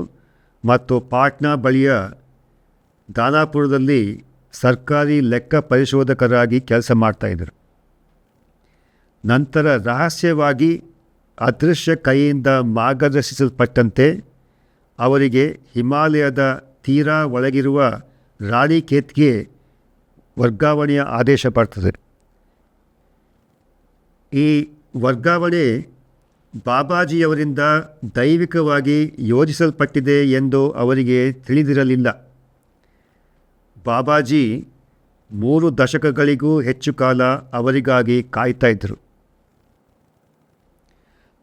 ಮತ್ತು ಪಾಟ್ನಾ ಬಳಿಯ ದಾನಾಪುರದಲ್ಲಿ ಸರ್ಕಾರಿ ಲೆಕ್ಕ ಪರಿಶೋಧಕರಾಗಿ ಕೆಲಸ ಮಾಡ್ತಾಯಿದ್ದರು. ನಂತರ ರಹಸ್ಯವಾಗಿ ಅದೃಶ್ಯ ಕೈಯಿಂದ ಮಾರ್ಗದರ್ಶಿಸಲ್ಪಟ್ಟಂತೆ ಅವರಿಗೆ ಹಿಮಾಲಯದ ತೀರಾ ಒಳಗಿರುವ ರಾಣಿಖೇತ್ಗೆ ವರ್ಗಾವಣೆಯ ಆದೇಶ ಬರ್ತದೆ. ಈ ವರ್ಗಾವಣೆ ಬಾಬಾಜಿಯವರಿಂದ ದೈವಿಕವಾಗಿ ಯೋಜಿಸಲ್ಪಟ್ಟಿದೆ ಎಂದು ಅವರಿಗೆ ತಿಳಿದಿರಲಿಲ್ಲ. ಬಾಬಾಜಿ 3 ದಶಕಗಳಿಗೂ ಹೆಚ್ಚು ಕಾಲ ಅವರಿಗಾಗಿ ಕಾಯ್ತಾ ಇದ್ದರು.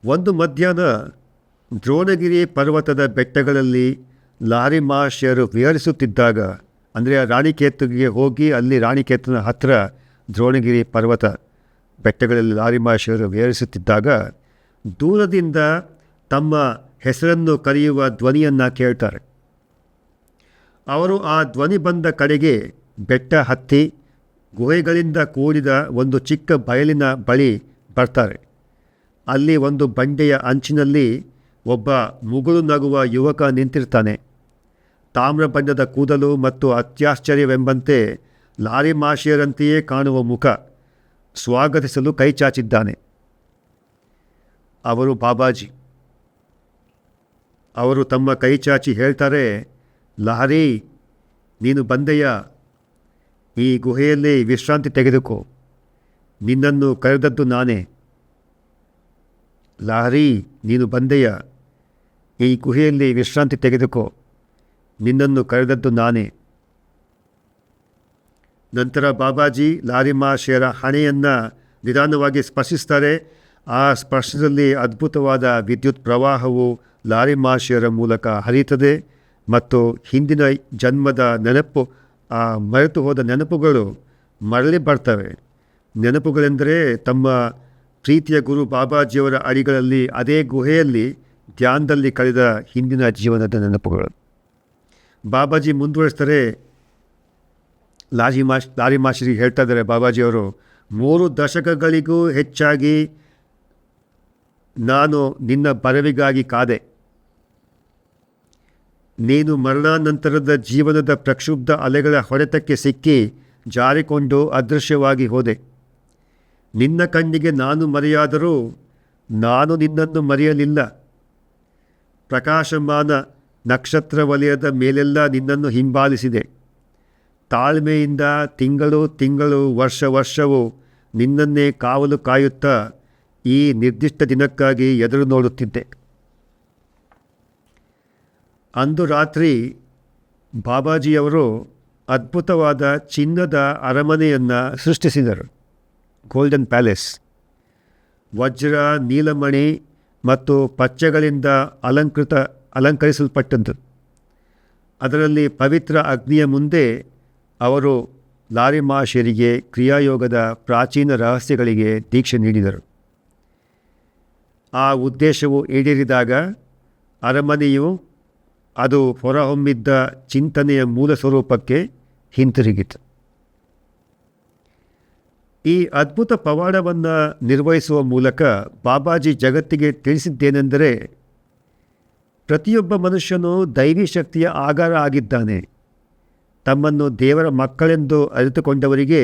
ಒಂದು ಮಧ್ಯಾಹ್ನ ದ್ರೋಣಗಿರಿ ಪರ್ವತದ ಬೆಟ್ಟಗಳಲ್ಲಿ ಲಾರಿ ಮಹಾಶಯರು ವಿಹರಿಸುತ್ತಿದ್ದಾಗ, ಅಂದರೆ ರಾಣಿಖೇತ್ಗೆ ಹೋಗಿ ಅಲ್ಲಿ ರಾಣಿಖೇತ್ನ ಹತ್ತಿರ ದ್ರೋಣಗಿರಿ ಪರ್ವತ ಬೆಟ್ಟಗಳಲ್ಲಿ ಲಾರಿ ಮಹಾಶಯರು ವಿಹರಿಸುತ್ತಿದ್ದಾಗ ದೂರದಿಂದ ತಮ್ಮ ಹೆಸರನ್ನು ಕರೆಯುವ ಧ್ವನಿಯನ್ನು ಕೇಳ್ತಾರೆ. ಅವರು ಆ ಧ್ವನಿ ಬಂದ ಕಡೆಗೆ ಬೆಟ್ಟ ಹತ್ತಿ ಗುಹೆಗಳಿಂದ ಕೂಡಿದ ಒಂದು ಚಿಕ್ಕ ಬಯಲಿನ ಬಳಿ ಬರ್ತಾರೆ. ಅಲ್ಲಿ ಒಂದು ಬಂಡೆಯ ಅಂಚಿನಲ್ಲಿ ಒಬ್ಬ ಮುಗುಳು ನಗುವ ಯುವಕ ನಿಂತಿರ್ತಾನೆ. ತಾಮ್ರ ಬಣ್ಣದ ಕೂದಲು ಮತ್ತು ಅತ್ಯಾಶ್ಚರ್ಯವೆಂಬಂತೆ ಲಾರಿ ಮಹಾಶಯರಂತೆಯೇ ಕಾಣುವ ಮುಖ, ಸ್ವಾಗತಿಸಲು ಕೈ ಚಾಚಿದ್ದಾನೆ. ಅವರು ಬಾಬಾಜಿ. ಅವರು ತಮ್ಮ ಕೈ ಚಾಚಿ ಹೇಳ್ತಾರೆ, ಲಾರಿ, ನೀನು ಬಂದೆಯ, ಈ ಗುಹೆಯಲ್ಲಿ ವಿಶ್ರಾಂತಿ ತೆಗೆದುಕೋ, ನಿನ್ನನ್ನು ಕರೆದದ್ದು ನಾನೇ. ಲಾರಿ, ನೀನು ಬಂದೆಯ, ಈ ಗುಹೆಯಲ್ಲಿ ವಿಶ್ರಾಂತಿ ತೆಗೆದುಕೋ, ನಿನ್ನನ್ನು ಕರೆದದ್ದು ನಾನೇ. ನಂತರ ಬಾಬಾಜಿ ಲಾರಿ ಮಹಾಶಯರ ಹಣೆಯನ್ನು ನಿಧಾನವಾಗಿ ಸ್ಪರ್ಶಿಸ್ತಾರೆ. ಆ ಸ್ಪರ್ಶದಲ್ಲಿ ಅದ್ಭುತವಾದ ವಿದ್ಯುತ್ ಪ್ರವಾಹವು ಲಾರಿ ಮಹಾಶಯರ ಮೂಲಕ ಹರಿಯುತ್ತದೆ ಮತ್ತು ಹಿಂದಿನ ಜನ್ಮದ ನೆನಪು, ಮರೆತು ಹೋದ ನೆನಪುಗಳು ಮರಳಿ ಬರ್ತವೆ. ನೆನಪುಗಳೆಂದರೆ ತಮ್ಮ ಪ್ರೀತಿಯ ಗುರು ಬಾಬಾಜಿಯವರ ಅಡಿಗಳಲ್ಲಿ ಅದೇ ಗುಹೆಯಲ್ಲಿ ಧ್ಯಾನದಲ್ಲಿ ಕಳೆದ ಹಿಂದಿನ ಜೀವನದ ನೆನಪುಗಳು. ಬಾಬಾಜಿ ಮುಂದುವರಿಸ್ತಾರೆ. ಲಾರಿ ಮಹಾಶಯರಿಗೆ ಹೇಳ್ತಾ ಇದ್ದಾರೆ ಬಾಬಾಜಿಯವರು, 3 ದಶಕಗಳಿಗೂ ಹೆಚ್ಚಾಗಿ ನಾನು ನಿನ್ನ ಬರವಿಗಾಗಿ ಕಾದೆ. ನೀನು ಮರಣಾನಂತರದ ಜೀವನದ ಪ್ರಕ್ಷುಬ್ಧ ಅಲೆಗಳ ಹೊಡೆತಕ್ಕೆ ಸಿಕ್ಕಿ ಜಾರಿಕೊಂಡು ಅದೃಶ್ಯವಾಗಿ ಹೋದೆ. ನಿನ್ನ ಕಣ್ಣಿಗೆ ನಾನು ಮರೆಯಾದರೂ ನಾನು ನಿನ್ನನ್ನು ಮರೆಯಲಿಲ್ಲ. ಪ್ರಕಾಶಮಾನ ನಕ್ಷತ್ರ ವಲಯದ ಮೇಲೆಲ್ಲ ನಿನ್ನನ್ನು ಹಿಂಬಾಲಿಸಿದೆ. ತಾಳ್ಮೆಯಿಂದ ತಿಂಗಳು ತಿಂಗಳು ವರ್ಷ ವರ್ಷವೂ ನಿನ್ನನ್ನೇ ಕಾವಲು ಕಾಯುತ್ತಾ ಈ ನಿರ್ದಿಷ್ಟ ದಿನಕ್ಕಾಗಿ ಎದುರು ನೋಡುತ್ತಿದ್ದೆ. ಅಂದು ರಾತ್ರಿ ಬಾಬಾಜಿಯವರು ಅದ್ಭುತವಾದ ಚಿನ್ನದ ಅರಮನೆಯನ್ನು ಸೃಷ್ಟಿಸಿದರು. ಗೋಲ್ಡನ್ ಪ್ಯಾಲೇಸ್ ವಜ್ರ, ನೀಲಮಣಿ ಮತ್ತು ಪಚ್ಚೆಗಳಿಂದ ಅಲಂಕರಿಸಲ್ಪಟ್ಟದ್ದು. ಅದರಲ್ಲಿ ಪವಿತ್ರ ಅಗ್ನಿಯ ಮುಂದೆ ಅವರು ಲಾರಿ ಮಹಾಶಯರಿಗೆ ಕ್ರಿಯಾಯೋಗದ ಪ್ರಾಚೀನ ರಹಸ್ಯಗಳಿಗೆ ದೀಕ್ಷೆ ನೀಡಿದರು. ಆ ಉದ್ದೇಶವು ಈಡೇರಿದಾಗ ಅರಮನೆಯು ಅದು ಹೊರಹೊಮ್ಮಿದ್ದ ಚಿಂತನೆಯ ಮೂಲ ಸ್ವರೂಪಕ್ಕೆ ಹಿಂತಿರುಗಿತು. ಈ ಅದ್ಭುತ ಪವಾಡವನ್ನು ನಿರ್ವಹಿಸುವ ಮೂಲಕ ಬಾಬಾಜಿ ಜಗತ್ತಿಗೆ ತಿಳಿಸಿದ್ದೇನೆಂದರೆ, ಪ್ರತಿಯೊಬ್ಬ ಮನುಷ್ಯನು ದೈವಿ ಶಕ್ತಿಯ ಆಗಾರ ಆಗಿದ್ದಾನೆ. ತಮ್ಮನ್ನು ದೇವರ ಮಕ್ಕಳೆಂದು ಅರಿತುಕೊಂಡವರಿಗೆ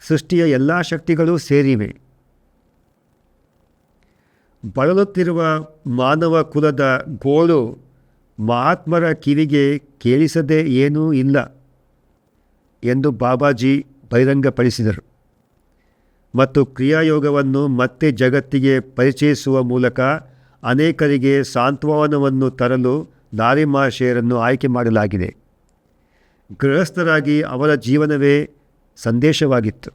ಸೃಷ್ಟಿಯ ಎಲ್ಲ ಶಕ್ತಿಗಳೂ ಸೇರಿವೆ. ಬಳಲುತ್ತಿರುವ ಮಾನವ ಕುಲದ ಗೋಳು ಮಹಾತ್ಮರ ಕಿವಿಗೆ ಕೇಳಿಸದೇ ಏನೂ ಇಲ್ಲ ಎಂದು ಬಾಬಾಜಿ ಬಹಿರಂಗಪಡಿಸಿದರು ಮತ್ತು ಕ್ರಿಯಾಯೋಗವನ್ನು ಮತ್ತೆ ಜಗತ್ತಿಗೆ ಪರಿಚಯಿಸುವ ಮೂಲಕ ಅನೇಕರಿಗೆ ಸಾಂತ್ವನವನ್ನು ತರಲು ಲಾರಿಮಾಶಯರನ್ನು ಆಯ್ಕೆ ಮಾಡಲಾಗಿದೆ. ಗೃಹಸ್ಥರಾಗಿ ಅವರ ಜೀವನವೇ ಸಂದೇಶವಾಗಿತ್ತು.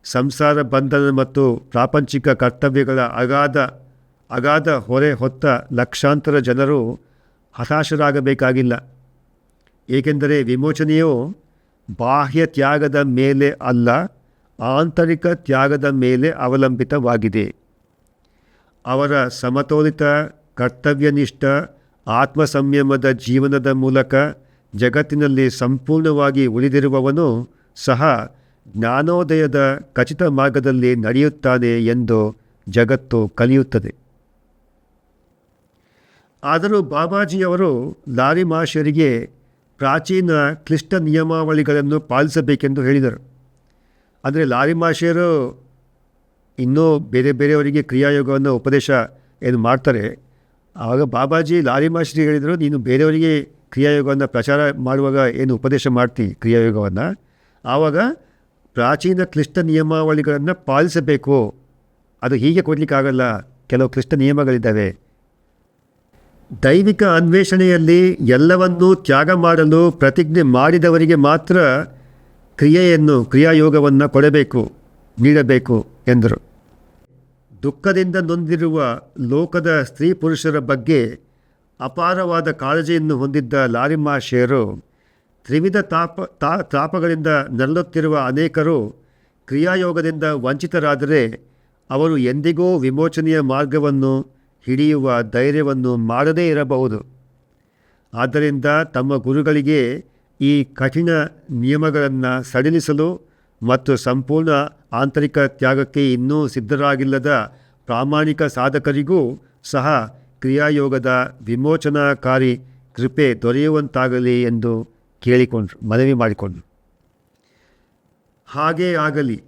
ಸಂಸಾರ ಬಂಧನ ಮತ್ತು ಪ್ರಾಪಂಚಿಕ ಕರ್ತವ್ಯಗಳ ಅಗಾಧ ಹೊರೆ ಹೊತ್ತ ಲಕ್ಷಾಂತರ ಜನರು ಹತಾಶರಾಗಬೇಕಾಗಿಲ್ಲ. ಏಕೆಂದರೆ ವಿಮೋಚನೆಯು ಬಾಹ್ಯ ತ್ಯಾಗದ ಮೇಲೆ ಅಲ್ಲ, ಆಂತರಿಕ ತ್ಯಾಗದ ಮೇಲೆ ಅವಲಂಬಿತವಾಗಿದೆ. ಅವರ ಸಮತೋಲಿತ ಕರ್ತವ್ಯನಿಷ್ಠ ಆತ್ಮಸಂಯಮದ ಜೀವನದ ಮೂಲಕ ಜಗತ್ತಿನಲ್ಲಿ ಸಂಪೂರ್ಣವಾಗಿ ಉಳಿದಿರುವವನು ಸಹ ಜ್ಞಾನೋದಯದ ಖಚಿತ ಮಾರ್ಗದಲ್ಲಿ ನಡೆಯುತ್ತಾನೆ ಎಂದು ಜಗತ್ತು ಕಲಿಯುತ್ತದೆ. ಆದರೂ ಬಾಬಾಜಿಯವರು ಲಾರಿಮಾಶರಿಗೆ ಪ್ರಾಚೀನ ಕ್ಲಿಷ್ಟ ನಿಯಮಾವಳಿಗಳನ್ನು ಪಾಲಿಸಬೇಕೆಂದು ಹೇಳಿದರು. ಅಂದರೆ ಲಾರಿಮಾಶಯರು ಇನ್ನೂ ಬೇರೆಯವರಿಗೆ ಕ್ರಿಯಾಯೋಗವನ್ನು ಉಪದೇಶ ಏನು ಮಾಡ್ತಾರೆ, ಆವಾಗ ಬಾಬಾಜಿ ಲಾರಿಮಾಶರಿಗೆ ಹೇಳಿದರು, ನೀನು ಬೇರೆಯವರಿಗೆ ಕ್ರಿಯಾಯೋಗವನ್ನು ಪ್ರಚಾರ ಮಾಡುವಾಗ ಏನು ಉಪದೇಶ ಮಾಡ್ತಿ ಕ್ರಿಯಾಯೋಗವನ್ನು, ಆವಾಗ ಪ್ರಾಚೀನ ಕ್ಲಿಷ್ಟ ನಿಯಮಾವಳಿಗಳನ್ನು ಪಾಲಿಸಬೇಕು. ಅದು ಹೀಗೆ ಕೊಡಲಿಕ್ಕಾಗಲ್ಲ, ಕೆಲವು ಕ್ಲಿಷ್ಟ ನಿಯಮಗಳಿದ್ದಾವೆ. ದೈವಿಕ ಅನ್ವೇಷಣೆಯಲ್ಲಿ ಎಲ್ಲವನ್ನೂ ತ್ಯಾಗ ಮಾಡಲು ಪ್ರತಿಜ್ಞೆ ಮಾಡಿದವರಿಗೆ ಮಾತ್ರ ಕ್ರಿಯಾಯೋಗವನ್ನು ನೀಡಬೇಕು ಎಂದರು. ದುಃಖದಿಂದ ನೊಂದಿರುವ ಲೋಕದ ಸ್ತ್ರೀ ಪುರುಷರ ಬಗ್ಗೆ ಅಪಾರವಾದ ಕಾಳಜಿಯನ್ನು ಹೊಂದಿದ್ದ ಲಾರಿಮಾಶಯರು ತ್ರಿವಿಧ ತಾಪಗಳಿಂದ ನರಳುತ್ತಿರುವ ಅನೇಕರು ಕ್ರಿಯಾಯೋಗದಿಂದ ವಂಚಿತರಾದರೆ ಅವರು ಎಂದಿಗೂ ವಿಮೋಚನೆಯ ಮಾರ್ಗವನ್ನು ಹಿಡಿಯುವ ಧೈರ್ಯವನ್ನು ಮಾಡದೇ ಇರಬಹುದು. ಆದ್ದರಿಂದ ತಮ್ಮ ಗುರುಗಳಿಗೆ ಈ ಕಠಿಣ ನಿಯಮಗಳನ್ನು ಸಡಿಲಿಸಲು ಮತ್ತು ಸಂಪೂರ್ಣ ಆಂತರಿಕ ತ್ಯಾಗಕ್ಕೆ ಇನ್ನೂ ಸಿದ್ಧರಾಗಿಲ್ಲದ ಪ್ರಾಮಾಣಿಕ ಸಾಧಕರಿಗೂ ಸಹ ಕ್ರಿಯಾಯೋಗದ ವಿಮೋಚನಾಕಾರಿ ಕೃಪೆ ದೊರೆಯುವಂತಾಗಲಿ ಎಂದು ಮನವಿ ಮಾಡಿಕೊಂಡರು. ಹಾಗೇ ಆಗಲಿ,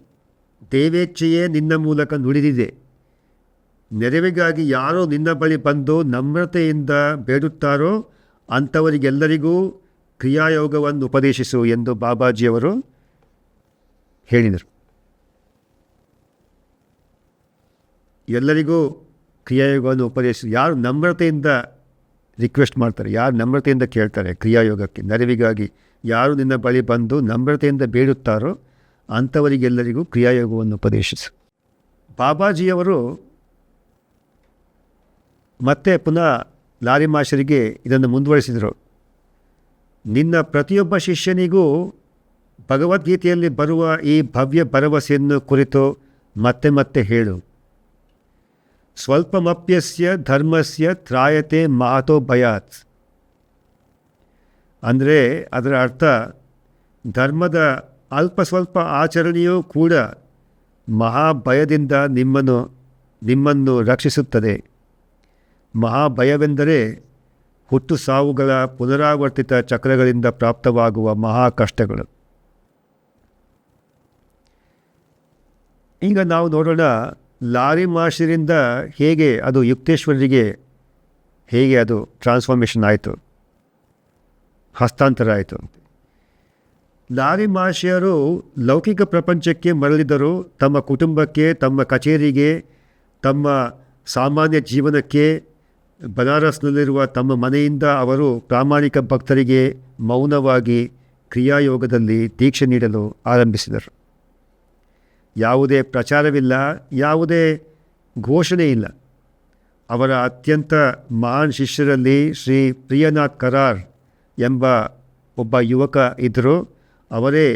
ದೇವೇಚ್ಛೆಯೇ ನಿನ್ನ ಮೂಲಕ ನುಡಿದಿದೆ. ನೆರವಿಗಾಗಿ ಯಾರೋ ನಿನ್ನ ಬಳಿ ಬಂದು ನಮ್ರತೆಯಿಂದ ಬೇಡುತ್ತಾರೋ ಅಂಥವರಿಗೆಲ್ಲರಿಗೂ ಕ್ರಿಯಾಯೋಗವನ್ನು ಉಪದೇಶಿಸು ಎಂದು ಬಾಬಾಜಿಯವರು ಹೇಳಿದರು. ಎಲ್ಲರಿಗೂ ಕ್ರಿಯಾಯೋಗವನ್ನು ಉಪದೇಶಿಸು. ಯಾರು ನಮ್ರತೆಯಿಂದ ರಿಕ್ವೆಸ್ಟ್ ಮಾಡ್ತಾರೆ, ಯಾರು ನಮ್ರತೆಯಿಂದ ಕೇಳ್ತಾರೆ ಕ್ರಿಯಾಯೋಗಕ್ಕೆ ನೆರವಿಗಾಗಿ, ಯಾರು ನಿನ್ನ ಬಳಿ ಬಂದು ನಮ್ರತೆಯಿಂದ ಬೇಡುತ್ತಾರೋ ಅಂಥವರಿಗೆಲ್ಲರಿಗೂ ಕ್ರಿಯಾಯೋಗವನ್ನು ಉಪದೇಶಿಸು. ಬಾಬಾಜಿಯವರು ಮತ್ತೆ ಪುನಃ ಲಾರಿಮಾಶರಿಗೆ ಇದನ್ನು ಮುಂದುವರಿಸಿದರು. ನಿನ್ನ ಪ್ರತಿಯೊಬ್ಬ ಶಿಷ್ಯನಿಗೂ ಭಗವದ್ಗೀತೆಯಲ್ಲಿ ಬರುವ ಈ ಭವ್ಯ ಭರವಸೆಯನ್ನು ಕುರಿತು ಮತ್ತೆ ಮತ್ತೆ ಹೇಳು. ಸ್ವಲ್ಪಮಪ್ಯಸ್ಯ ಧರ್ಮಸ್ಯ ತ್ರಾಯತೆ ಮಹತೋ ಭಯಾತ್. ಅಂದರೆ ಅದರ ಅರ್ಥ, ಧರ್ಮದ ಅಲ್ಪ ಸ್ವಲ್ಪ ಆಚರಣೆಯೂ ಕೂಡ ಮಹಾಭಯದಿಂದ ನಿಮ್ಮನ್ನು ರಕ್ಷಿಸುತ್ತದೆ. ಮಹಾಭಯವೆಂದರೆ ಹುಟ್ಟು ಸಾವುಗಳ ಪುನರಾವರ್ತಿತ ಚಕ್ರಗಳಿಂದ ಪ್ರಾಪ್ತವಾಗುವ ಮಹಾ ಕಷ್ಟಗಳು. ಈಗ ನಾವು ನೋಡೋಣ, ಲಾರಿಮಾಶರಿಂದ ಹೇಗೆ ಅದು ಯುಕ್ತೇಶ್ವರರಿಗೆ ಹೇಗೆ ಅದು ಟ್ರಾನ್ಸ್ಫಾರ್ಮೇಷನ್ ಆಯಿತು, ಹಸ್ತಾಂತರ ಆಯಿತು. ಲಾರಿಮಾಶಯರು ಲೌಕಿಕ ಪ್ರಪಂಚಕ್ಕೆ ಮರಳಿದರು. ತಮ್ಮ ಕುಟುಂಬಕ್ಕೆ, ತಮ್ಮ ಕಚೇರಿಗೆ, ತಮ್ಮ ಸಾಮಾನ್ಯ ಜೀವನಕ್ಕೆ. ಬನಾರಸ್ನಲ್ಲಿರುವ ತಮ್ಮ ಮನೆಯಿಂದ ಅವರು ಪ್ರಾಮಾಣಿಕ ಭಕ್ತರಿಗೆ ಮೌನವಾಗಿ ಕ್ರಿಯಾಯೋಗದಲ್ಲಿ ದೀಕ್ಷೆ ನೀಡಲು ಆರಂಭಿಸಿದರು. ಯಾವುದೇ ಪ್ರಚಾರವಿಲ್ಲ, ಯಾವುದೇ ಘೋಷಣೆ ಇಲ್ಲ. ಅವರ ಅತ್ಯಂತ ಮಹಾನ್ ಶಿಷ್ಯರಲ್ಲಿ ಶ್ರೀ ಪ್ರಿಯನಾಥ್ ಕರಾರ್ ಎಂಬ ಒಬ್ಬ ಯುವಕ ಇದ್ದರು. ಅವರೇ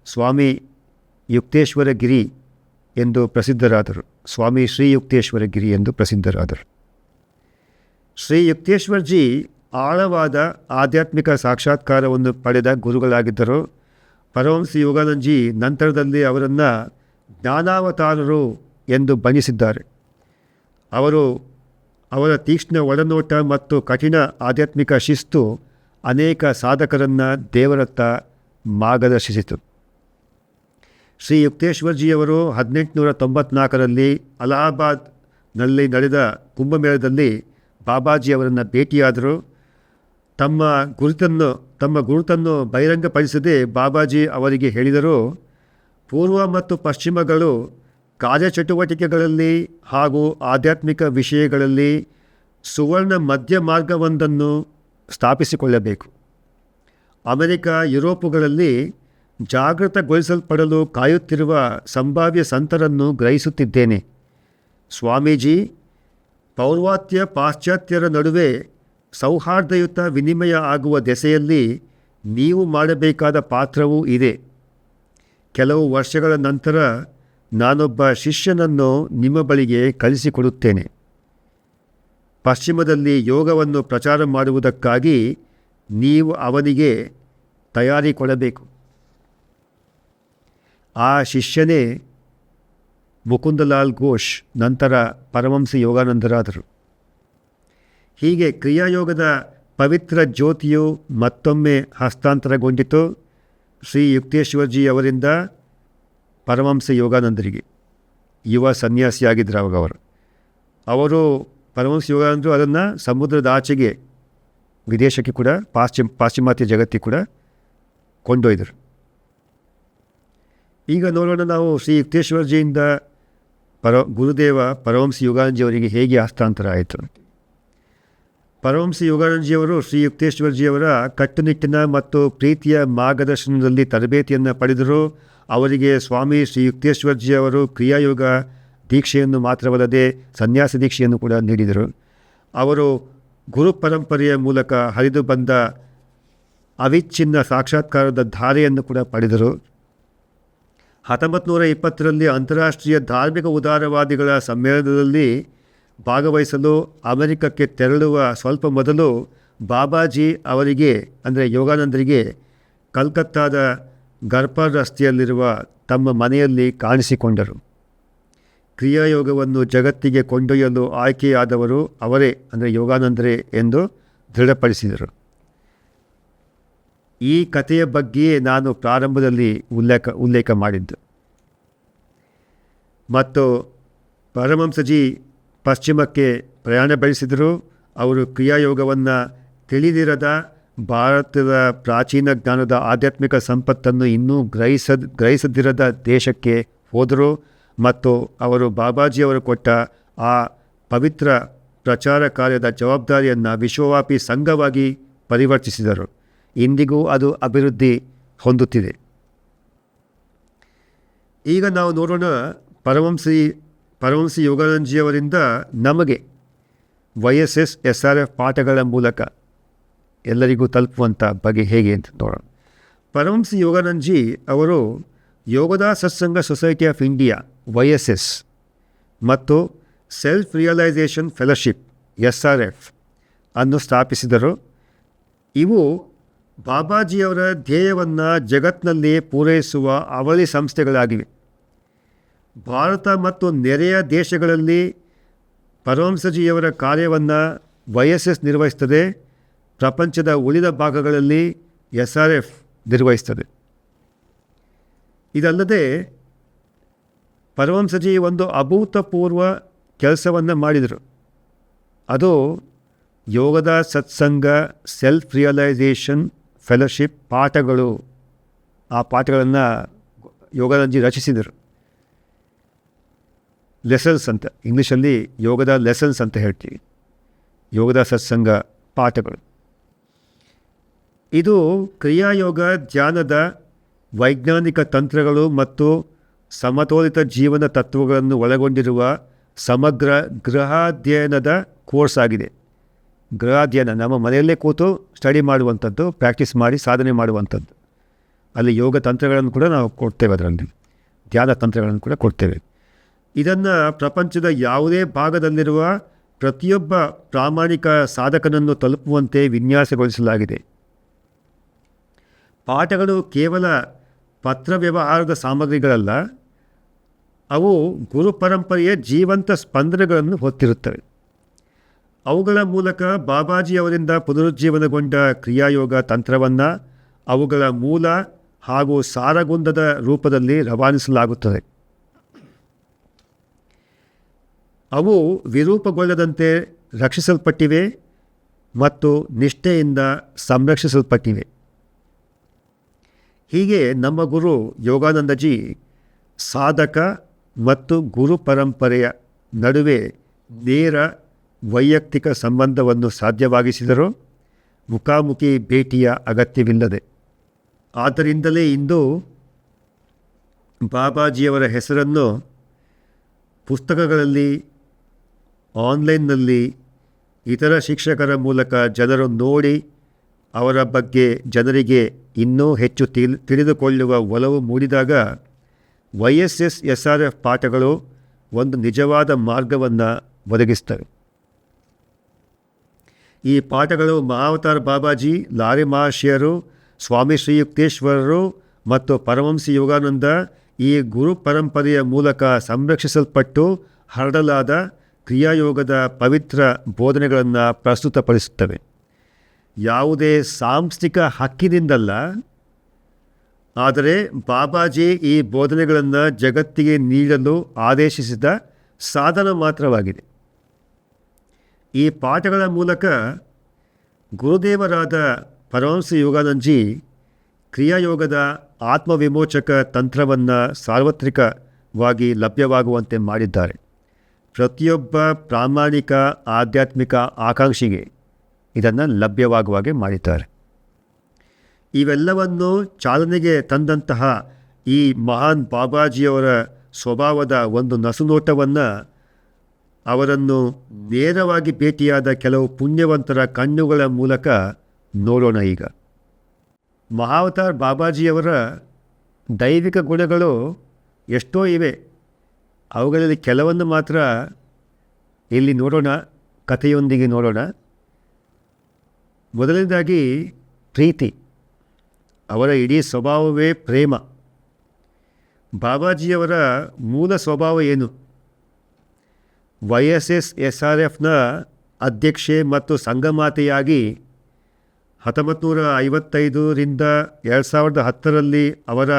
ಸ್ವಾಮಿ ಯುಕ್ತೇಶ್ವರ ಗಿರಿ ಎಂದು ಪ್ರಸಿದ್ಧರಾದರು. ಸ್ವಾಮಿ ಶ್ರೀ ಯುಕ್ತೇಶ್ವರ ಗಿರಿ ಎಂದು ಪ್ರಸಿದ್ಧರಾದರು. ಶ್ರೀ ಯುಕ್ತೇಶ್ವರ್ಜಿ ಆಳವಾದ ಆಧ್ಯಾತ್ಮಿಕ ಸಾಕ್ಷಾತ್ಕಾರವನ್ನು ಪಡೆದ ಗುರುಗಳಾಗಿದ್ದರು. ಪರಮಹಂಸ ಯೋಗಾನಂದಜಿ ನಂತರದಲ್ಲಿ ಅವರನ್ನು ಜ್ಞಾನಾವತಾರರು ಎಂದು ಬಣ್ಣಿಸಿದ್ದಾರೆ. ಅವರ ತೀಕ್ಷ್ಣ ಒಳನೋಟ ಮತ್ತು ಕಠಿಣ ಆಧ್ಯಾತ್ಮಿಕ ಶಿಸ್ತು ಅನೇಕ ಸಾಧಕರನ್ನು ದೇವರತ್ತ ಮಾರ್ಗದರ್ಶಿಸಿತು. ಶ್ರೀ ಯುಕ್ತೇಶ್ವರ್ಜಿಯವರು 1894ರಲ್ಲಿ ಅಲಹಾಬಾದ್ನಲ್ಲಿ ನಡೆದ ಕುಂಭಮೇಳದಲ್ಲಿ ಬಾಬಾಜಿಯವರನ್ನು ಭೇಟಿಯಾದರು. ತಮ್ಮ ಗುರುತನ್ನು ಬಹಿರಂಗಪಡಿಸದೆ ಬಾಬಾಜಿ ಅವರಿಗೆ ಹೇಳಿದರು, ಪೂರ್ವ ಮತ್ತು ಪಶ್ಚಿಮಗಳು ಕಾರ್ಯಚಟುವಟಿಕೆಗಳಲ್ಲಿ ಹಾಗೂ ಆಧ್ಯಾತ್ಮಿಕ ವಿಷಯಗಳಲ್ಲಿ ಸುವರ್ಣ ಮಧ್ಯ ಮಾರ್ಗವೊಂದನ್ನು ಸ್ಥಾಪಿಸಿಕೊಳ್ಳಬೇಕು. ಅಮೆರಿಕ, ಯುರೋಪುಗಳಲ್ಲಿ ಜಾಗೃತಗೊಳಿಸಲ್ಪಡಲು ಕಾಯುತ್ತಿರುವ ಸಂಭಾವ್ಯ ಸಂತರನ್ನು ಗ್ರಹಿಸುತ್ತಿದ್ದೇನೆ. ಸ್ವಾಮೀಜಿ, ಪೌರ್ವಾತ್ಯ ಪಾಶ್ಚಾತ್ಯರ ನಡುವೆ ಸೌಹಾರ್ದಯುತ ವಿನಿಮಯ ಆಗುವ ದೆಸೆಯಲ್ಲಿ ನೀವು ಮಾಡಬೇಕಾದ ಪಾತ್ರವೂ ಇದೆ. ಕೆಲವು ವರ್ಷಗಳ ನಂತರ ನಾನೊಬ್ಬ ಶಿಷ್ಯನನ್ನು ನಿಮ್ಮ ಬಳಿಗೆ ಕಳಿಸಿಕೊಡುತ್ತೇನೆ. ಪಶ್ಚಿಮದಲ್ಲಿ ಯೋಗವನ್ನು ಪ್ರಚಾರ ಮಾಡುವುದಕ್ಕಾಗಿ ನೀವು ಅವನಿಗೆ ತಯಾರಿ ಕೊಡಬೇಕು. ಆ ಶಿಷ್ಯನೇ ಮುಕುಂದಲಾಲ್ ಘೋಷ್, ನಂತರ ಪರಮಹಂಸ ಯೋಗಾನಂದರಾದರು. ಹೀಗೆ ಕ್ರಿಯಾಯೋಗದ ಪವಿತ್ರ ಜ್ಯೋತಿಯು ಮತ್ತೊಮ್ಮೆ ಹಸ್ತಾಂತರಗೊಂಡಿತು. ಶ್ರೀ ಯುಕ್ತೇಶ್ವರ್ಜಿ ಅವರಿಂದ ಪರಮಹಂಸ ಯೋಗಾನಂದರಿಗೆ. ಯುವ ಸನ್ಯಾಸಿಯಾಗಿದ್ದರು ಅವರು ಪರಮಹಂಸ ಯೋಗಾನಂದರು ಅದನ್ನು ಸಮುದ್ರದ ಆಚೆಗೆ ವಿದೇಶಕ್ಕೆ ಕೂಡ ಪಾಶ್ಚಿಮಾತ್ಯ ಜಗತ್ತಿಗೆ ಕೂಡ ಕೊಂಡೊಯ್ದರು. ಈಗ ನೋಡೋಣ ನಾವು ಶ್ರೀ ಯುಕ್ತೇಶ್ವರ್ಜಿಯಿಂದ ಗುರುದೇವ ಪರಮಹಂಸ ಯೋಗಾನಂದಜಿಯವರಿಗೆ ಹೇಗೆ ಹಸ್ತಾಂತರ ಆಯಿತು. ಪರಮಹಂಸ ಯೋಗಾನಂದಜಿಯವರು ಶ್ರೀ ಯುಕ್ತೇಶ್ವರ್ಜಿಯವರ ಕಟ್ಟುನಿಟ್ಟಿನ ಮತ್ತು ಪ್ರೀತಿಯ ಮಾರ್ಗದರ್ಶನದಲ್ಲಿ ತರಬೇತಿಯನ್ನು ಪಡೆದರು. ಅವರಿಗೆ ಸ್ವಾಮಿ ಶ್ರೀ ಯುಕ್ತೇಶ್ವರ್ಜಿಯವರು ಕ್ರಿಯಾಯೋಗ ದೀಕ್ಷೆಯನ್ನು ಮಾತ್ರವಲ್ಲದೆ ಸನ್ಯಾಸ ದೀಕ್ಷೆಯನ್ನು ಕೂಡ ನೀಡಿದರು. ಅವರು ಗುರು ಪರಂಪರೆಯ ಮೂಲಕ ಹರಿದು ಬಂದ ಅವಿಚ್ಛಿನ್ನ ಸಾಕ್ಷಾತ್ಕಾರದ ಧಾರೆಯನ್ನು ಕೂಡ ಪಡೆದರು. 1920ರಲ್ಲಿ ಅಂತಾರಾಷ್ಟ್ರೀಯ ಧಾರ್ಮಿಕ ಉದಾರವಾದಿಗಳ ಸಮ್ಮೇಳನದಲ್ಲಿ ಭಾಗವಹಿಸಲು ಅಮೆರಿಕಕ್ಕೆ ತೆರಳುವ ಸ್ವಲ್ಪ ಮೊದಲು ಬಾಬಾಜಿ ಅವರಿಗೆ ಅಂದರೆ ಯೋಗಾನಂದರಿಗೆ ಕಲ್ಕತ್ತಾದ ಗರ್ಪಾರ್ ರಸ್ತೆಯಲ್ಲಿರುವ ತಮ್ಮ ಮನೆಯಲ್ಲಿ ಕಾಣಿಸಿಕೊಂಡರು. ಕ್ರಿಯಾಯೋಗವನ್ನು ಜಗತ್ತಿಗೆ ಕೊಂಡೊಯ್ಯಲು ಆಯ್ಕೆಯಾದವರು ಅವರೇ ಅಂದರೆ ಯೋಗಾನಂದರೇ ಎಂದು ದೃಢಪಡಿಸಿದರು. ಈ ಕಥೆಯ ಬಗ್ಗೆಯೇ ನಾನು ಪ್ರಾರಂಭದಲ್ಲಿ ಉಲ್ಲೇಖ ಮಾಡಿದ್ದು. ಮತ್ತು ಪರಮಹಂಸಜಿ ಪಶ್ಚಿಮಕ್ಕೆ ಪ್ರಯಾಣ ಬೆಳೆಸಿದರು. ಅವರು ಕ್ರಿಯಾಯೋಗವನ್ನು ತಿಳಿದಿರದ ಭಾರತದ ಪ್ರಾಚೀನ ಜ್ಞಾನದ ಆಧ್ಯಾತ್ಮಿಕ ಸಂಪತ್ತನ್ನು ಇನ್ನೂ ಗ್ರಹಿಸದಿರದ ದೇಶಕ್ಕೆ ಹೋದರು ಮತ್ತು ಅವರು ಬಾಬಾಜಿಯವರು ಕೊಟ್ಟ ಆ ಪವಿತ್ರ ಪ್ರಚಾರ ಕಾರ್ಯದ ಜವಾಬ್ದಾರಿಯನ್ನು ವಿಶ್ವವ್ಯಾಪಿ ಸಂಘವಾಗಿ ಪರಿವರ್ತಿಸಿದರು. ಇಂದಿಗೂ ಅದು ಅಭಿವೃದ್ಧಿ ಹೊಂದುತ್ತಿದೆ. ಈಗ ನಾವು ನೋಡೋಣ ಪರಮಹಂಸ ಯೋಗಾನಂದಜಿಯವರಿಂದ ನಮಗೆ YSS SRF ಪಾಠಗಳ ಮೂಲಕ ಎಲ್ಲರಿಗೂ ತಲುಪುವಂಥ ಬಗೆ ಹೇಗೆ ಅಂತ ನೋಡೋಣ. ಪರಮಹಂಸ ಯೋಗಾನಂದಜಿ ಅವರು ಯೋಗದ Satsanga society of India YSS ಮತ್ತು ಸೆಲ್ಫ್ ರಿಯಲೈಸೇಷನ್ ಫೆಲೋಶಿಪ್ SRF ಅನ್ನು ಸ್ಥಾಪಿಸಿದರು. ಇವು ಬಾಬಾಜಿಯವರ ಧ್ಯೇಯವನ್ನು ಜಗತ್ತಿನಲ್ಲಿ ಪೂರೈಸುವ ಅವಳಿ ಸಂಸ್ಥೆಗಳಾಗಿವೆ. ಭಾರತ ಮತ್ತು ನೆರೆಯ ದೇಶಗಳಲ್ಲಿ ಪರಮಹಂಸಜಿಯವರ ಕಾರ್ಯವನ್ನು YSS ನಿರ್ವಹಿಸ್ತದೆ. ಪ್ರಪಂಚದ ಉಳಿದ ಭಾಗಗಳಲ್ಲಿ SRF ನಿರ್ವಹಿಸ್ತದೆ. ಇದಲ್ಲದೆ ಪರಮಹಂಸಜಿ ಒಂದು ಅಭೂತಪೂರ್ವ ಕೆಲಸವನ್ನು ಮಾಡಿದರು. ಅದು ಯೋಗದ ಸತ್ಸಂಗ ಸೆಲ್ಫ್ ರಿಯಲೈಸೇಷನ್ ಫೆಲೋಶಿಪ್ ಪಾಠಗಳು. ಆ ಪಾಠಗಳನ್ನು ಯೋಗಾನಂದಜಿ ರಚಿಸಿದರು. ಲೆಸನ್ಸ್ ಅಂತ ಇಂಗ್ಲೀಷಲ್ಲಿ ಯೋಗದ ಲೆಸನ್ಸ್ ಅಂತ ಹೇಳ್ತೀವಿ. ಯೋಗದ ಸತ್ಸಂಗ ಪಾಠಗಳು. ಇದು ಕ್ರಿಯಾಯೋಗ ಧ್ಯಾನದ ವೈಜ್ಞಾನಿಕ ತಂತ್ರಗಳು ಮತ್ತು ಸಮತೋಲಿತ ಜೀವನ ತತ್ವಗಳನ್ನು ಒಳಗೊಂಡಿರುವ ಸಮಗ್ರ ಗೃಹಾಧ್ಯಯನದ ಕೋರ್ಸ್ ಆಗಿದೆ. ಗೃಹಾಧ್ಯಯನ ನಮ್ಮ ಮನೆಯಲ್ಲೇ ಕೂತು ಸ್ಟಡಿ ಮಾಡುವಂಥದ್ದು, ಪ್ರಾಕ್ಟೀಸ್ ಮಾಡಿ ಸಾಧನೆ ಮಾಡುವಂಥದ್ದು. ಅಲ್ಲಿ ಯೋಗ ತಂತ್ರಗಳನ್ನು ಕೂಡ ನಾವು ಕೊಡ್ತೇವೆ, ಅದರಲ್ಲಿ ಧ್ಯಾನ ತಂತ್ರಗಳನ್ನು ಕೂಡ ಕೊಡ್ತೇವೆ. ಇದನ್ನು ಪ್ರಪಂಚದ ಯಾವುದೇ ಭಾಗದಲ್ಲಿರುವ ಪ್ರತಿಯೊಬ್ಬ ಪ್ರಾಮಾಣಿಕ ಸಾಧಕನನ್ನು ತಲುಪುವಂತೆ ವಿನ್ಯಾಸಗೊಳಿಸಲಾಗಿದೆ. ಪಾಠಗಳು ಕೇವಲ ಪತ್ರ ವ್ಯವಹಾರದ ಸಾಮಗ್ರಿಗಳಲ್ಲ, ಅವು ಗುರು ಪರಂಪರೆಯ ಜೀವಂತ ಸ್ಪಂದನೆಗಳನ್ನು ಹೊತ್ತಿರುತ್ತವೆ. ಅವುಗಳ ಮೂಲಕ ಬಾಬಾಜಿಯವರಿಂದ ಪುನರುಜ್ಜೀವನಗೊಂಡ ಕ್ರಿಯಾಯೋಗ ತಂತ್ರವನ್ನು ಅವುಗಳ ಮೂಲ ಹಾಗೂ ಸಾರಗುಂದದ ರೂಪದಲ್ಲಿ ರವಾನಿಸಲಾಗುತ್ತದೆ. ಅವು ವಿರೂಪಗೊಳ್ಳದಂತೆ ರಕ್ಷಿಸಲ್ಪಟ್ಟಿವೆ ಮತ್ತು ನಿಷ್ಠೆಯಿಂದ ಸಂರಕ್ಷಿಸಲ್ಪಟ್ಟಿವೆ. ಹೀಗೆ ನಮ್ಮ ಗುರು ಯೋಗಾನಂದಜಿ ಸಾಧಕ ಮತ್ತು ಗುರು ಪರಂಪರೆಯ ನಡುವೆ ನೇರ ವೈಯಕ್ತಿಕ ಸಂಬಂಧವನ್ನು ಸಾಧ್ಯವಾಗಿಸಿದರು, ಮುಖಾಮುಖಿ ಭೇಟಿಯ ಅಗತ್ಯವಿಲ್ಲದೆ. ಆದ್ದರಿಂದಲೇ ಇಂದು ಬಾಬಾಜಿಯವರ ಹೆಸರನ್ನು ಪುಸ್ತಕಗಳಲ್ಲಿ, ಆನ್ಲೈನ್ನಲ್ಲಿ, ಇತರ ಶಿಕ್ಷಕರ ಮೂಲಕ ಜನರು ನೋಡಿ ಅವರ ಬಗ್ಗೆ ಜನರಿಗೆ ಇನ್ನೂ ಹೆಚ್ಚು ತಿಳಿದುಕೊಳ್ಳುವ ಒಲವು ಮೂಡಿದಾಗ YSSRF ಪಾಠಗಳು ಒಂದು ನಿಜವಾದ ಮಾರ್ಗವನ್ನು ಒದಗಿಸ್ತವೆ. ಈ ಪಾಠಗಳು ಮಹಾವತಾರ್ ಬಾಬಾಜಿ, ಲಾರಿ ಮಹಾಶಯರು, ಸ್ವಾಮಿ ಶ್ರೀಯುಕ್ತೇಶ್ವರರು ಮತ್ತು ಪರಮಹಂಸ ಯೋಗಾನಂದ ಈ ಗುರು ಪರಂಪರೆಯ ಮೂಲಕ ಸಂರಕ್ಷಿಸಲ್ಪಟ್ಟು ಹರಡಲಾದ ಕ್ರಿಯಾಯೋಗದ ಪವಿತ್ರ ಬೋಧನೆಗಳನ್ನು ಪ್ರಸ್ತುತಪಡಿಸುತ್ತವೆ. ಯಾವುದೇ ಸಾಂಸ್ಥಿಕ ಹಕ್ಕಿನಿಂದಲ್ಲ, ಆದರೆ ಬಾಬಾಜಿ ಈ ಬೋಧನೆಗಳನ್ನು ಜಗತ್ತಿಗೆ ನೀಡಲು ಆದೇಶಿಸಿದ ಸಾಧನ ಮಾತ್ರವಾಗಿದೆ. ಈ ಪಾಠಗಳ ಮೂಲಕ ಗುರುದೇವರಾದ ಪರಮಹಂಸ ಯೋಗಾನಂದಜಿ ಕ್ರಿಯಾಯೋಗದ ಆತ್ಮವಿಮೋಚಕ ತಂತ್ರವನ್ನು ಸಾರ್ವತ್ರಿಕವಾಗಿ ಲಭ್ಯವಾಗುವಂತೆ ಮಾಡಿದ್ದಾರೆ. ಪ್ರತಿಯೊಬ್ಬ ಪ್ರಾಮಾಣಿಕ ಆಧ್ಯಾತ್ಮಿಕ ಆಕಾಂಕ್ಷಿಗೆ ಇದನ್ನು ಲಭ್ಯವಾಗುವಾಗೆ ಮಾಡಿದ್ದಾರೆ. ಇವೆಲ್ಲವನ್ನು ಚಾಲನೆಗೆ ತಂದಂತಹ ಈ ಮಹಾನ್ ಬಾಬಾಜಿಯವರ ಸ್ವಭಾವದ ಒಂದು ನಸುನೋಟವನ್ನು, ಅವರನ್ನು ನೇರವಾಗಿ ಭೇಟಿಯಾದ ಕೆಲವು ಪುಣ್ಯವಂತರ ಕಣ್ಣುಗಳ ಮೂಲಕ ನೋಡೋಣ. ಈಗ ಮಹಾವತಾರ್ ಬಾಬಾಜಿಯವರ ದೈವಿಕ ಗುಣಗಳು ಎಷ್ಟೋ ಇವೆ. ಅವುಗಳಲ್ಲಿ ಕೆಲವನ್ನು ಮಾತ್ರ ಇಲ್ಲಿ ನೋಡೋಣ, ಕಥೆಯೊಂದಿಗೆ ನೋಡೋಣ. ಮೊದಲನೇದಾಗಿ ಪ್ರೀತಿ. ಅವರ ಇಡೀ ಸ್ವಭಾವವೇ ಪ್ರೇಮ. ಬಾಬಾಜಿಯವರ ಮೂಲ ಸ್ವಭಾವ ಏನು? YSSRFನ ಅಧ್ಯಕ್ಷೆ ಮತ್ತು ಸಂಘಮಾತೆಯಾಗಿ 1955ರಿಂದ 2010ರಲ್ಲಿ ಅವರ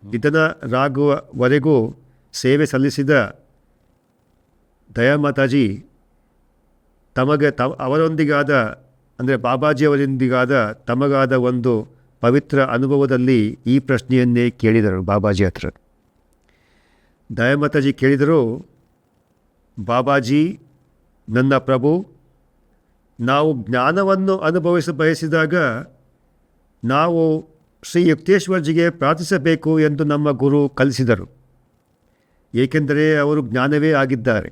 ನಿಧನರಾಗುವವರೆಗೂ ಸೇವೆ ಸಲ್ಲಿಸಿದ ದಯಾಮಾತಾಜಿ ತಮಗೆ ಅವರೊಂದಿಗಾದ, ಅಂದರೆ ಬಾಬಾಜಿಯವರೊಂದಿಗಾದ ತಮಗಾದ ಒಂದು ಪವಿತ್ರ ಅನುಭವದಲ್ಲಿ ಈ ಪ್ರಶ್ನೆಯನ್ನೇ ಕೇಳಿದರು ಬಾಬಾಜಿ ಹತ್ರ. ದಯಾಮಾತಾಜಿ ಕೇಳಿದರು, ಬಾಬಾಜಿ, ನನ್ನ ಪ್ರಭು, ನಾವು ಜ್ಞಾನವನ್ನು ಬಯಸಿದಾಗ ನಾವು ಶ್ರೀ ಯುಕ್ತೇಶ್ವರ್ಜಿಗೆ ಪ್ರಾರ್ಥಿಸಬೇಕು ಎಂದು ನಮ್ಮ ಗುರು ಕಲಿಸಿದರು, ಏಕೆಂದರೆ ಅವರು ಜ್ಞಾನವೇ ಆಗಿದ್ದಾರೆ.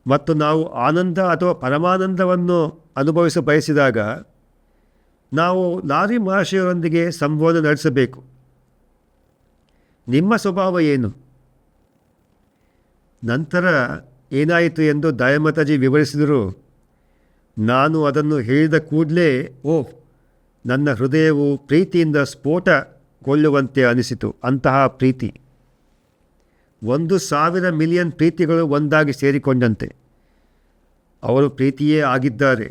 ಮತ್ತು ನಾವು ಆನಂದ ಅಥವಾ ಪರಮಾನಂದವನ್ನು ಬಯಸಿದಾಗ ನಾವು ಲಾರಿ ಮಹಾಶಯರೊಂದಿಗೆ ಸಂವಾದ ನಡೆಸಬೇಕು. ನಿಮ್ಮ ಸ್ವಭಾವ ಏನು? ನಂತರ ಏನಾಯಿತು ಎಂದು ದಯಾಮಾತಾಜಿ ವಿವರಿಸಿದರು. ನಾನು ಅದನ್ನು ಹೇಳಿದ ಕೂಡಲೇ ನನ್ನ ಹೃದಯವು ಪ್ರೀತಿಯಿಂದ ಸ್ಫೋಟಗೊಳ್ಳುವಂತೆ ಅನಿಸಿತು. ಅಂತಹ ಪ್ರೀತಿ 1,000 ಮಿಲಿಯನ್ ಪ್ರೀತಿಗಳು ಒಂದಾಗಿ ಸೇರಿಕೊಂಡಂತೆ. ಅವರು ಪ್ರೀತಿಯೇ ಆಗಿದ್ದಾರೆ.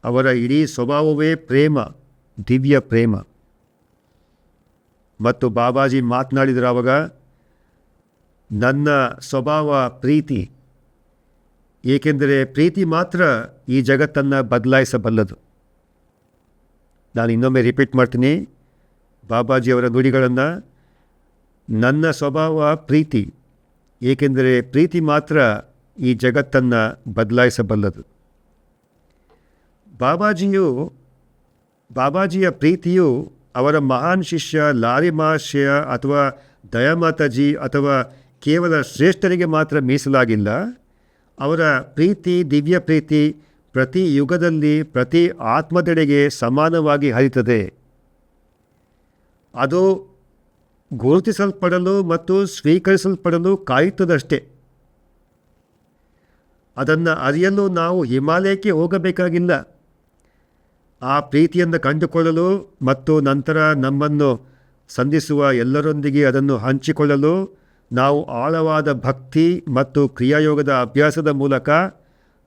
ಅವರ ಇಡೀ ಸ್ವಭಾವವೇ ಪ್ರೇಮ, ದಿವ್ಯ ಪ್ರೇಮ. ಮತ್ತು ಬಾಬಾಜಿ ಮಾತನಾಡಿದರು ಆವಾಗ, ನನ್ನ ಸ್ವಭಾವ ಪ್ರೀತಿ, ಏಕೆಂದರೆ ಪ್ರೀತಿ ಮಾತ್ರ ಈ ಜಗತ್ತನ್ನು ಬದಲಾಯಿಸಬಲ್ಲದು. ನಾನು ಇನ್ನೊಮ್ಮೆ ರಿಪೀಟ್ ಮಾಡ್ತೀನಿ ಬಾಬಾಜಿಯವರ ನುಡಿಗಳನ್ನು. ನನ್ನ ಸ್ವಭಾವ ಪ್ರೀತಿ, ಏಕೆಂದರೆ ಪ್ರೀತಿ ಮಾತ್ರ ಈ ಜಗತ್ತನ್ನು ಬದಲಾಯಿಸಬಲ್ಲದು. ಬಾಬಾಜಿಯ ಪ್ರೀತಿಯು ಅವರ ಮಹಾನ್ ಶಿಷ್ಯ ಲಾರಿ ಮಹಾಶಯ ಅಥವಾ ದಯಾಮಾತಾಜಿ ಅಥವಾ ಕೇವಲ ಶ್ರೇಷ್ಠರಿಗೆ ಮಾತ್ರ ಮೀಸಲಾಗಿಲ್ಲ. ಅವರ ಪ್ರೀತಿ, ದಿವ್ಯ ಪ್ರೀತಿ ಪ್ರತಿ ಯುಗದಲ್ಲಿ ಪ್ರತಿ ಆತ್ಮದೆಡೆಗೆ ಸಮಾನವಾಗಿ ಹರಿಯುತ್ತದೆ. ಅದು ಗುರುತಿಸಲ್ಪಡಲು ಮತ್ತು ಸ್ವೀಕರಿಸಲ್ಪಡಲು ಕಾಯುತ್ತದಷ್ಟೇ. ಅದನ್ನು ಅರಿಯಲು ನಾವು ಹಿಮಾಲಯಕ್ಕೆ ಹೋಗಬೇಕಾಗಿಲ್ಲ. ಆ ಪ್ರೀತಿಯನ್ನು ಕಂಡುಕೊಳ್ಳಲು ಮತ್ತು ನಂತರ ನಮ್ಮನ್ನು ಸಂಧಿಸುವ ಎಲ್ಲರೊಂದಿಗೆ ಅದನ್ನು ಹಂಚಿಕೊಳ್ಳಲು ನಾವು ಆಳವಾದ ಭಕ್ತಿ ಮತ್ತು ಕ್ರಿಯಾಯೋಗದ ಅಭ್ಯಾಸದ ಮೂಲಕ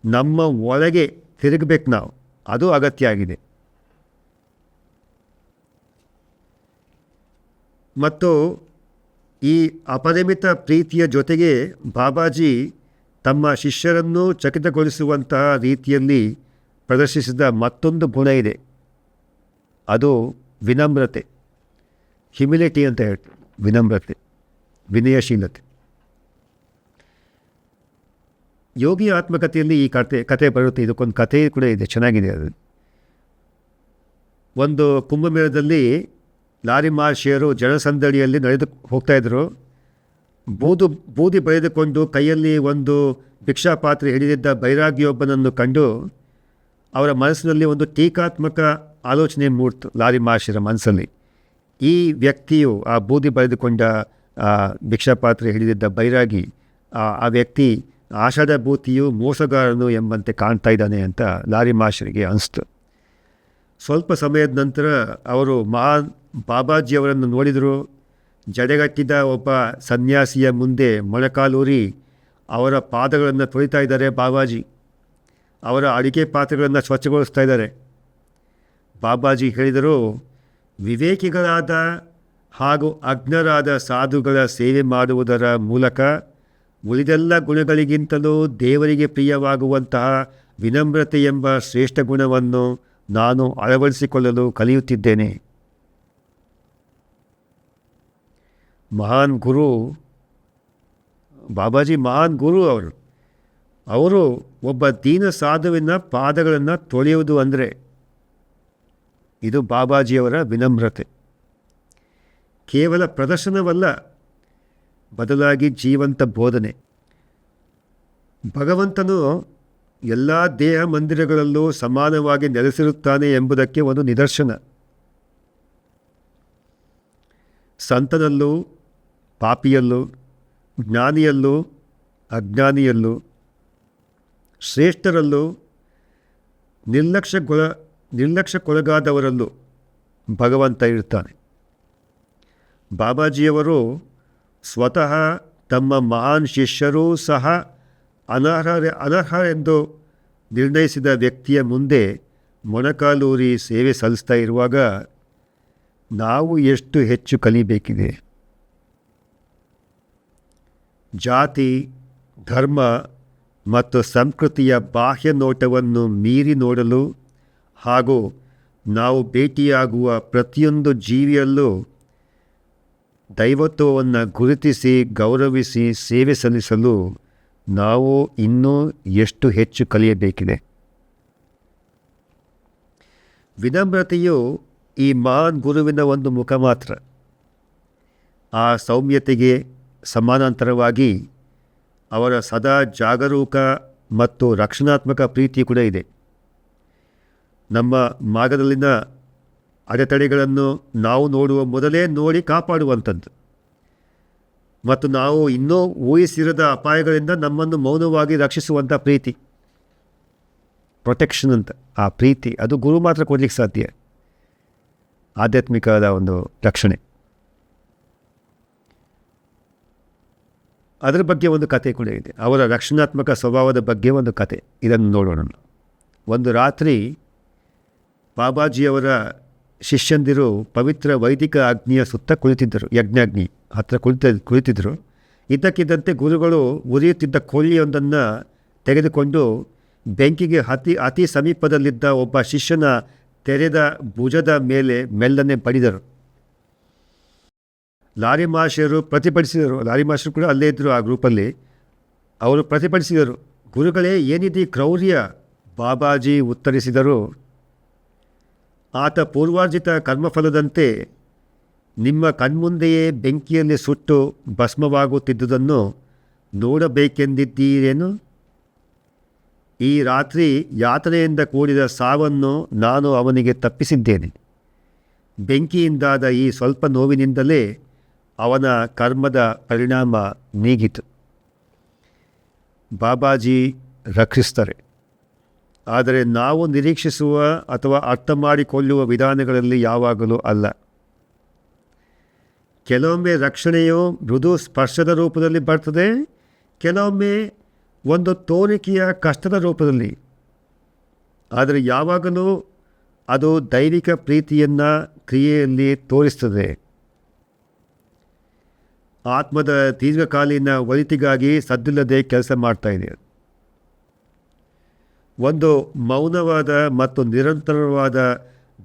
ನಮ್ಮ ಒಳಗೆ ತಿರುಗಬೇಕು. ನಾವು ಅದು ಅಗತ್ಯ ಆಗಿದೆ. ಮತ್ತು ಈ ಅಪರಿಮಿತ ಪ್ರೀತಿಯ ಜೊತೆಗೆ ಬಾಬಾಜಿ ತಮ್ಮ ಶಿಷ್ಯರನ್ನು ಚಕಿತಗೊಳಿಸುವಂತಹ ರೀತಿಯಲ್ಲಿ ಪ್ರದರ್ಶಿಸಿದ ಮತ್ತೊಂದು ಗುಣ ಇದೆ. ಅದು ವಿನಮ್ರತೆ, ಹ್ಯುಮಿಲಿಟಿ ಅಂತ ಹೇಳ್ತೀವಿ. ವಿನಮ್ರತೆ, ವಿನಯಶೀಲತೆ. ಯೋಗಿ ಆತ್ಮಕಥೆಯಲ್ಲಿ ಈ ಕತೆ ಬರುತ್ತೆ. ಇದಕ್ಕೊಂದು ಕಥೆ ಕೂಡ ಇದೆ, ಚೆನ್ನಾಗಿದೆ. ಅದು ಒಂದು ಕುಂಭಮೇಳದಲ್ಲಿ ಲಾರಿ ಮಹರ್ಷಿಯರು ಜನಸಂದಣಿಯಲ್ಲಿ ನಡೆದು ಹೋಗ್ತಾಯಿದ್ರು. ಬೂದಿ ಬರೆದುಕೊಂಡು ಕೈಯಲ್ಲಿ ಒಂದು ಭಿಕ್ಷಾ ಪಾತ್ರೆ ಹಿಡಿದಿದ್ದ ಬೈರಾಗಿಯೊಬ್ಬನನ್ನು ಕಂಡು ಅವರ ಮನಸ್ಸಿನಲ್ಲಿ ಒಂದು ಟೀಕಾತ್ಮಕ ಆಲೋಚನೆ ಮೂಡ್ತು. ಲಾರಿ ಮಹರ್ಷಿಯರ ಮನಸ್ಸಲ್ಲಿ ಈ ವ್ಯಕ್ತಿಯು, ಆ ಬೂದಿ ಬರೆದುಕೊಂಡ ಭಿಕ್ಷಾ ಪಾತ್ರೆ ಹಿಡಿದಿದ್ದ ಬೈರಾಗಿ, ಆ ವ್ಯಕ್ತಿ ಆಷಾಢಭೂತಿಯು ಮೋಸಗಾರನು ಎಂಬಂತೆ ಕಾಣ್ತಾ ಇದ್ದಾನೆ ಅಂತ ಲಾರಿ ಮಹರ್ಷಿಯರಿಗೆ ಅನಿಸ್ತು. ಸ್ವಲ್ಪ ಸಮಯದ ನಂತರ ಅವರು ಮಹಾನ್ ಬಾಬಾಜಿಯವರನ್ನು ನೋಡಿದರು. ಜಡೆಗಟ್ಟಿದ ಒಬ್ಬ ಸನ್ಯಾಸಿಯ ಮುಂದೆ ಮೊಣಕಾಲೂರಿ ಅವರ ಪಾದಗಳನ್ನು ತೊಳಿತಾ ಇದ್ದಾರೆ ಬಾಬಾಜಿ. ಅವರ ಅಡಿಕೆ ಪಾತ್ರೆಗಳನ್ನು ಸ್ವಚ್ಛಗೊಳಿಸ್ತಾ ಇದ್ದಾರೆ. ಬಾಬಾಜಿ ಹೇಳಿದರು, ವಿವೇಕಿಗಳಾದ ಹಾಗೂ ಅಜ್ಞರಾದ ಸಾಧುಗಳ ಸೇವೆ ಮಾಡುವುದರ ಮೂಲಕ ಉಳಿದೆಲ್ಲ ಗುಣಗಳಿಗಿಂತಲೂ ದೇವರಿಗೆ ಪ್ರಿಯವಾಗುವಂತಹ ವಿನಮ್ರತೆ ಎಂಬ ಶ್ರೇಷ್ಠ ಗುಣವನ್ನು ನಾನು ಅಳವಡಿಸಿಕೊಳ್ಳಲು ಕಲಿಯುತ್ತಿದ್ದೇನೆ. ಮಹಾನ್ ಗುರು ಬಾಬಾಜಿ, ಮಹಾನ್ ಗುರು ಅವರು ಒಬ್ಬ ದೀನ ಸಾಧುವಿನ ಪಾದಗಳನ್ನು ತೊಳೆಯುವುದು ಅಂದರೆ ಇದು ಬಾಬಾಜಿಯವರ ವಿನಮ್ರತೆ. ಕೇವಲ ಪ್ರದರ್ಶನವಲ್ಲ, ಬದಲಾಗಿ ಜೀವಂತ ಬೋಧನೆ. ಭಗವಂತನು ಎಲ್ಲ ದೇಹ ಮಂದಿರಗಳಲ್ಲೂ ಸಮಾನವಾಗಿ ನೆಲೆಸಿರುತ್ತಾನೆ ಎಂಬುದಕ್ಕೆ ಒಂದು ನಿದರ್ಶನ. ಸಂತನಲ್ಲೂ ಪಾಪಿಯಲ್ಲೂ, ಜ್ಞಾನಿಯಲ್ಲೂ ಅಜ್ಞಾನಿಯಲ್ಲೂ, ಶ್ರೇಷ್ಠರಲ್ಲೂ ನಿರ್ಲಕ್ಷ್ಯಕ್ಕೊಳಗಾದವರಲ್ಲೂ ಭಗವಂತ ಇರ್ತಾನೆ. ಬಾಬಾಜಿಯವರು ಸ್ವತಃ ತಮ್ಮ ಮಹಾನ್ ಶಿಷ್ಯರೂ ಸಹ ಅನರ್ಹರೆಂದು ನಿರ್ಣಯಿಸಿದ ವ್ಯಕ್ತಿಯ ಮುಂದೆ ಮೊಣಕಾಲೂರಿ ಸೇವೆ ಸಲ್ಲಿಸ್ತಾ ಇರುವಾಗ ನಾವು ಎಷ್ಟು ಹೆಚ್ಚು ಕಲಿಬೇಕಿದೆ. ಜಾತಿ, ಧರ್ಮ ಮತ್ತು ಸಂಸ್ಕೃತಿಯ ಬಾಹ್ಯ ನೋಟವನ್ನು ಮೀರಿ ನೋಡಲು ಹಾಗೂ ನಾವು ಭೇಟಿಯಾಗುವ ಪ್ರತಿಯೊಂದು ಜೀವಿಯಲ್ಲೂ ದೈವತ್ವವನ್ನು ಗುರುತಿಸಿ ಗೌರವಿಸಿ ಸೇವೆ ಸಲ್ಲಿಸಲು ನಾವು ಇನ್ನೂ ಎಷ್ಟು ಹೆಚ್ಚು ಕಲಿಯಬೇಕಿದೆ. ವಿನಮ್ರತೆಯು ಈ ಮಹಾನ್ ಗುರುವಿನ ಒಂದು ಮುಖ ಮಾತ್ರ. ಆ ಸೌಮ್ಯತೆಗೆ ಸಮಾನಾಂತರವಾಗಿ ಅವರ ಸದಾ ಜಾಗರೂಕ ಮತ್ತು ರಕ್ಷಣಾತ್ಮಕ ಪ್ರೀತಿ ಕೂಡ ಇದೆ. ನಮ್ಮ ಮಾರ್ಗದಲ್ಲಿನ ಅಡೆತಡೆಗಳನ್ನು ನಾವು ನೋಡುವ ಮೊದಲೇ ನೋಡಿ ಕಾಪಾಡುವಂಥದ್ದು ಮತ್ತು ನಾವು ಇನ್ನೂ ಊಹಿಸಿರದ ಅಪಾಯಗಳಿಂದ ನಮ್ಮನ್ನು ಮೌನವಾಗಿ ರಕ್ಷಿಸುವಂಥ ಪ್ರೀತಿ, ಪ್ರೊಟೆಕ್ಷನ್ ಅಂತ. ಆ ಪ್ರೀತಿ ಅದು ಗುರು ಮಾತ್ರ ಕೊಡಲಿಕ್ಕೆ ಸಾಧ್ಯ. ಆಧ್ಯಾತ್ಮಿಕವಾದ ಒಂದು ರಕ್ಷಣೆ. ಅದರ ಬಗ್ಗೆ ಒಂದು ಕತೆ ಕೂಡ ಇದೆ. ಅವರ ರಕ್ಷಣಾತ್ಮಕ ಸ್ವಭಾವದ ಬಗ್ಗೆ ಒಂದು ಕತೆ, ಇದನ್ನು ನೋಡೋಣ. ಒಂದು ರಾತ್ರಿ ಬಾಬಾಜಿಯವರ ಶಿಷ್ಯಂದಿರು ಪವಿತ್ರ ವೈದಿಕ ಅಗ್ನಿಯ ಸುತ್ತ ಕುಳಿತಿದ್ದರು. ಯಜ್ಞಾಗ್ನಿ ಹತ್ತಿರ ಕುಳಿತಿದ್ದರು. ಇದ್ದಕ್ಕಿದ್ದಂತೆ ಗುರುಗಳು ಉರಿಯುತ್ತಿದ್ದ ಕೊಳ್ಳಿಯೊಂದನ್ನು ತೆಗೆದುಕೊಂಡು ಬೆಂಕಿಗೆ ಅತಿ ಸಮೀಪದಲ್ಲಿದ್ದ ಒಬ್ಬ ಶಿಷ್ಯನ ತೆರೆದ ಭುಜದ ಮೇಲೆ ಮೆಲ್ಲನೆ ಬಡಿದರು. ಲಾರಿ ಮಹರ್ಷಿಯರು ಪ್ರತಿಭಟಿಸಿದರು. ಲಾರಿ ಮಹರ್ಷಿಯರು ಕೂಡ ಅಲ್ಲೇ ಇದ್ದರು ಆ ಗ್ರೂಪಲ್ಲಿ. ಅವರು ಪ್ರತಿಭಟಿಸಿದರು, ಗುರುಗಳೇ ಏನಿದೆ ಕ್ರೌರ್ಯ? ಬಾಬಾಜಿ ಉತ್ತರಿಸಿದರು, ಆತ ಪೂರ್ವಾರ್ಜಿತ ಕರ್ಮಫಲದಂತೆ ನಿಮ್ಮ ಕಣ್ಮುಂದೆಯೇ ಬೆಂಕಿಯಲ್ಲಿ ಸುಟ್ಟು ಭಸ್ಮವಾಗುತ್ತಿದ್ದುದನ್ನು ನೋಡಬೇಕೆಂದಿದ್ದೀರೇನು? ಈ ರಾತ್ರಿ ಯಾತನೆಯಿಂದ ಕೂಡಿದ ಸಾವನ್ನು ನಾನು ಅವನಿಗೆ ತಪ್ಪಿಸಿದ್ದೇನೆ. ಬೆಂಕಿಯಿಂದಾದ ಈ ಸ್ವಲ್ಪ ನೋವಿನಿಂದಲೇ ಅವನ ಕರ್ಮದ ಪರಿಣಾಮ ನೀಗಿತು. ಬಾಬಾಜಿ ರಕ್ಷಿಸ್ತಾರೆ. ಆದರೆ ನಾವು ನಿರೀಕ್ಷಿಸುವ ಅಥವಾ ಅರ್ಥ ಮಾಡಿಕೊಳ್ಳುವ ವಿಧಾನಗಳಲ್ಲಿ ಯಾವಾಗಲೂ ಅಲ್ಲ. ಕೆಲವೊಮ್ಮೆ ರಕ್ಷಣೆಯು ಮೃದು ಸ್ಪರ್ಶದ ರೂಪದಲ್ಲಿ ಬರ್ತದೆ, ಕೆಲವೊಮ್ಮೆ ಒಂದು ತೋರಿಕೆಯ ಕಷ್ಟದ ರೂಪದಲ್ಲಿ. ಆದರೆ ಯಾವಾಗಲೂ ಅದು ದೈವಿಕ ಪ್ರೀತಿಯನ್ನು ಕ್ರಿಯೆಯಲ್ಲಿ ತೋರಿಸ್ತದೆ. ಆತ್ಮದ ದೀರ್ಘಕಾಲೀನ ಒಳಿತಿಗಾಗಿ ಸದ್ದಿಲ್ಲದೆ ಕೆಲಸ ಮಾಡ್ತಾ ಇದೆ. ಒಂದು ಮೌನವಾದ ಮತ್ತು ನಿರಂತರವಾದ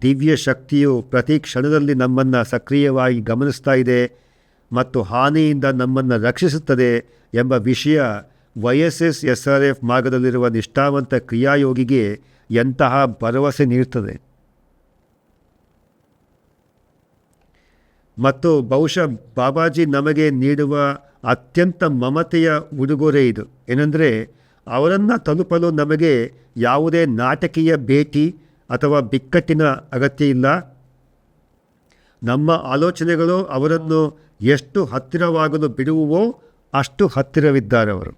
ದಿವ್ಯ ಶಕ್ತಿಯು ಪ್ರತಿ ಕ್ಷಣದಲ್ಲಿ ನಮ್ಮನ್ನು ಸಕ್ರಿಯವಾಗಿ ಗಮನಿಸ್ತಾ ಇದೆ ಮತ್ತು ಹಾನಿಯಿಂದ ನಮ್ಮನ್ನು ರಕ್ಷಿಸುತ್ತದೆ ಎಂಬ ವಿಷಯ YSSRF ಮಾರ್ಗದಲ್ಲಿರುವ ನಿಷ್ಠಾವಂತ ಕ್ರಿಯಾಯೋಗಿಗೆ ಎಂತಹ ಭರವಸೆ ನೀಡುತ್ತದೆ. ಮತ್ತು ಬಹುಶಃ ಬಾಬಾಜಿ ನಮಗೆ ನೀಡುವ ಅತ್ಯಂತ ಮಮತೆಯ ಉಡುಗೊರೆ ಇದು. ಏನೆಂದರೆ, ಅವರನ್ನು ತಲುಪಲು ನಮಗೆ ಯಾವುದೇ ನಾಟಕೀಯ ಭೇಟಿ ಅಥವಾ ಬಿಕ್ಕಟ್ಟಿನ ಅಗತ್ಯ ಇಲ್ಲ. ನಮ್ಮ ಆಲೋಚನೆಗಳು ಅವರನ್ನು ಎಷ್ಟು ಹತ್ತಿರವಾಗಲು ಬಿಡುವವೋ ಅಷ್ಟು ಹತ್ತಿರವಿದ್ದಾರೆ ಅವರು.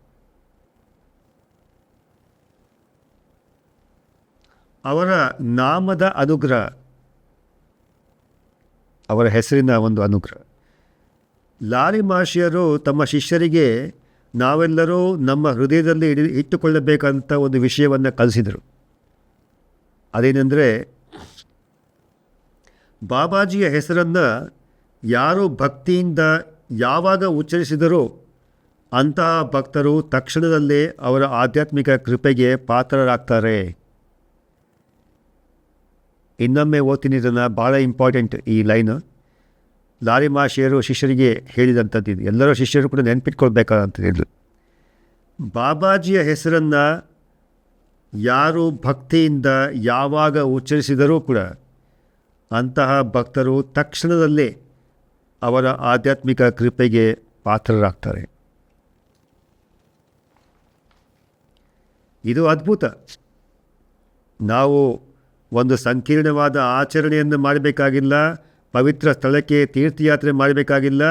ಅವರ ನಾಮದ ಅನುಗ್ರಹ, ಅವರ ಹೆಸರಿನ ಒಂದು ಅನುಗ್ರಹ. ಲಾರಿ ಮಹರ್ಷಿಯರು ತಮ್ಮ ಶಿಷ್ಯರಿಗೆ ನಾವೆಲ್ಲರೂ ನಮ್ಮ ಹೃದಯದಲ್ಲಿ ಇಟ್ಟುಕೊಳ್ಳಬೇಕಂತ ಒಂದು ವಿಷಯವನ್ನು ಕಲಿಸಿದರು. ಅದೇನೆಂದರೆ, ಬಾಬಾಜಿಯ ಹೆಸರನ್ನು ಯಾರು ಭಕ್ತಿಯಿಂದ ಯಾವಾಗ ಉಚ್ಚರಿಸಿದರೋ ಅಂತಹ ಭಕ್ತರು ತಕ್ಷಣದಲ್ಲೇ ಅವರ ಆಧ್ಯಾತ್ಮಿಕ ಕೃಪೆಗೆ ಪಾತ್ರರಾಗ್ತಾರೆ. ಇನ್ನೊಮ್ಮೆ ಓದ್ತೀನಿ ಇದನ್ನು, ಭಾಳ ಇಂಪಾರ್ಟೆಂಟ್ ಈ ಲೈನು. ಲಾರಿ ಮಹರ್ಷಿಯರು ಶಿಷ್ಯರಿಗೆ ಹೇಳಿದಂಥದ್ದು ಇದು. ಎಲ್ಲರೂ ಶಿಷ್ಯರು ಕೂಡ ನೆನಪಿಟ್ಕೊಳ್ಬೇಕಾದಂಥದ್ದು. ಬಾಬಾಜಿಯ ಹೆಸರನ್ನು ಯಾರು ಭಕ್ತಿಯಿಂದ ಯಾವಾಗ ಉಚ್ಚರಿಸಿದರೂ ಕೂಡ ಅಂತಹ ಭಕ್ತರು ತಕ್ಷಣದಲ್ಲೇ ಅವರ ಆಧ್ಯಾತ್ಮಿಕ ಕೃಪೆಗೆ ಪಾತ್ರರಾಗ್ತಾರೆ. ಇದು ಅದ್ಭುತ. ನಾವು ಒಂದು ಸಂಕೀರ್ಣವಾದ ಆಚರಣೆಯನ್ನು ಮಾಡಬೇಕಾಗಿಲ್ಲ, ಪವಿತ್ರ ಸ್ಥಳಕ್ಕೆ ತೀರ್ಥಯಾತ್ರೆ ಮಾಡಬೇಕಾಗಿಲ್ಲ,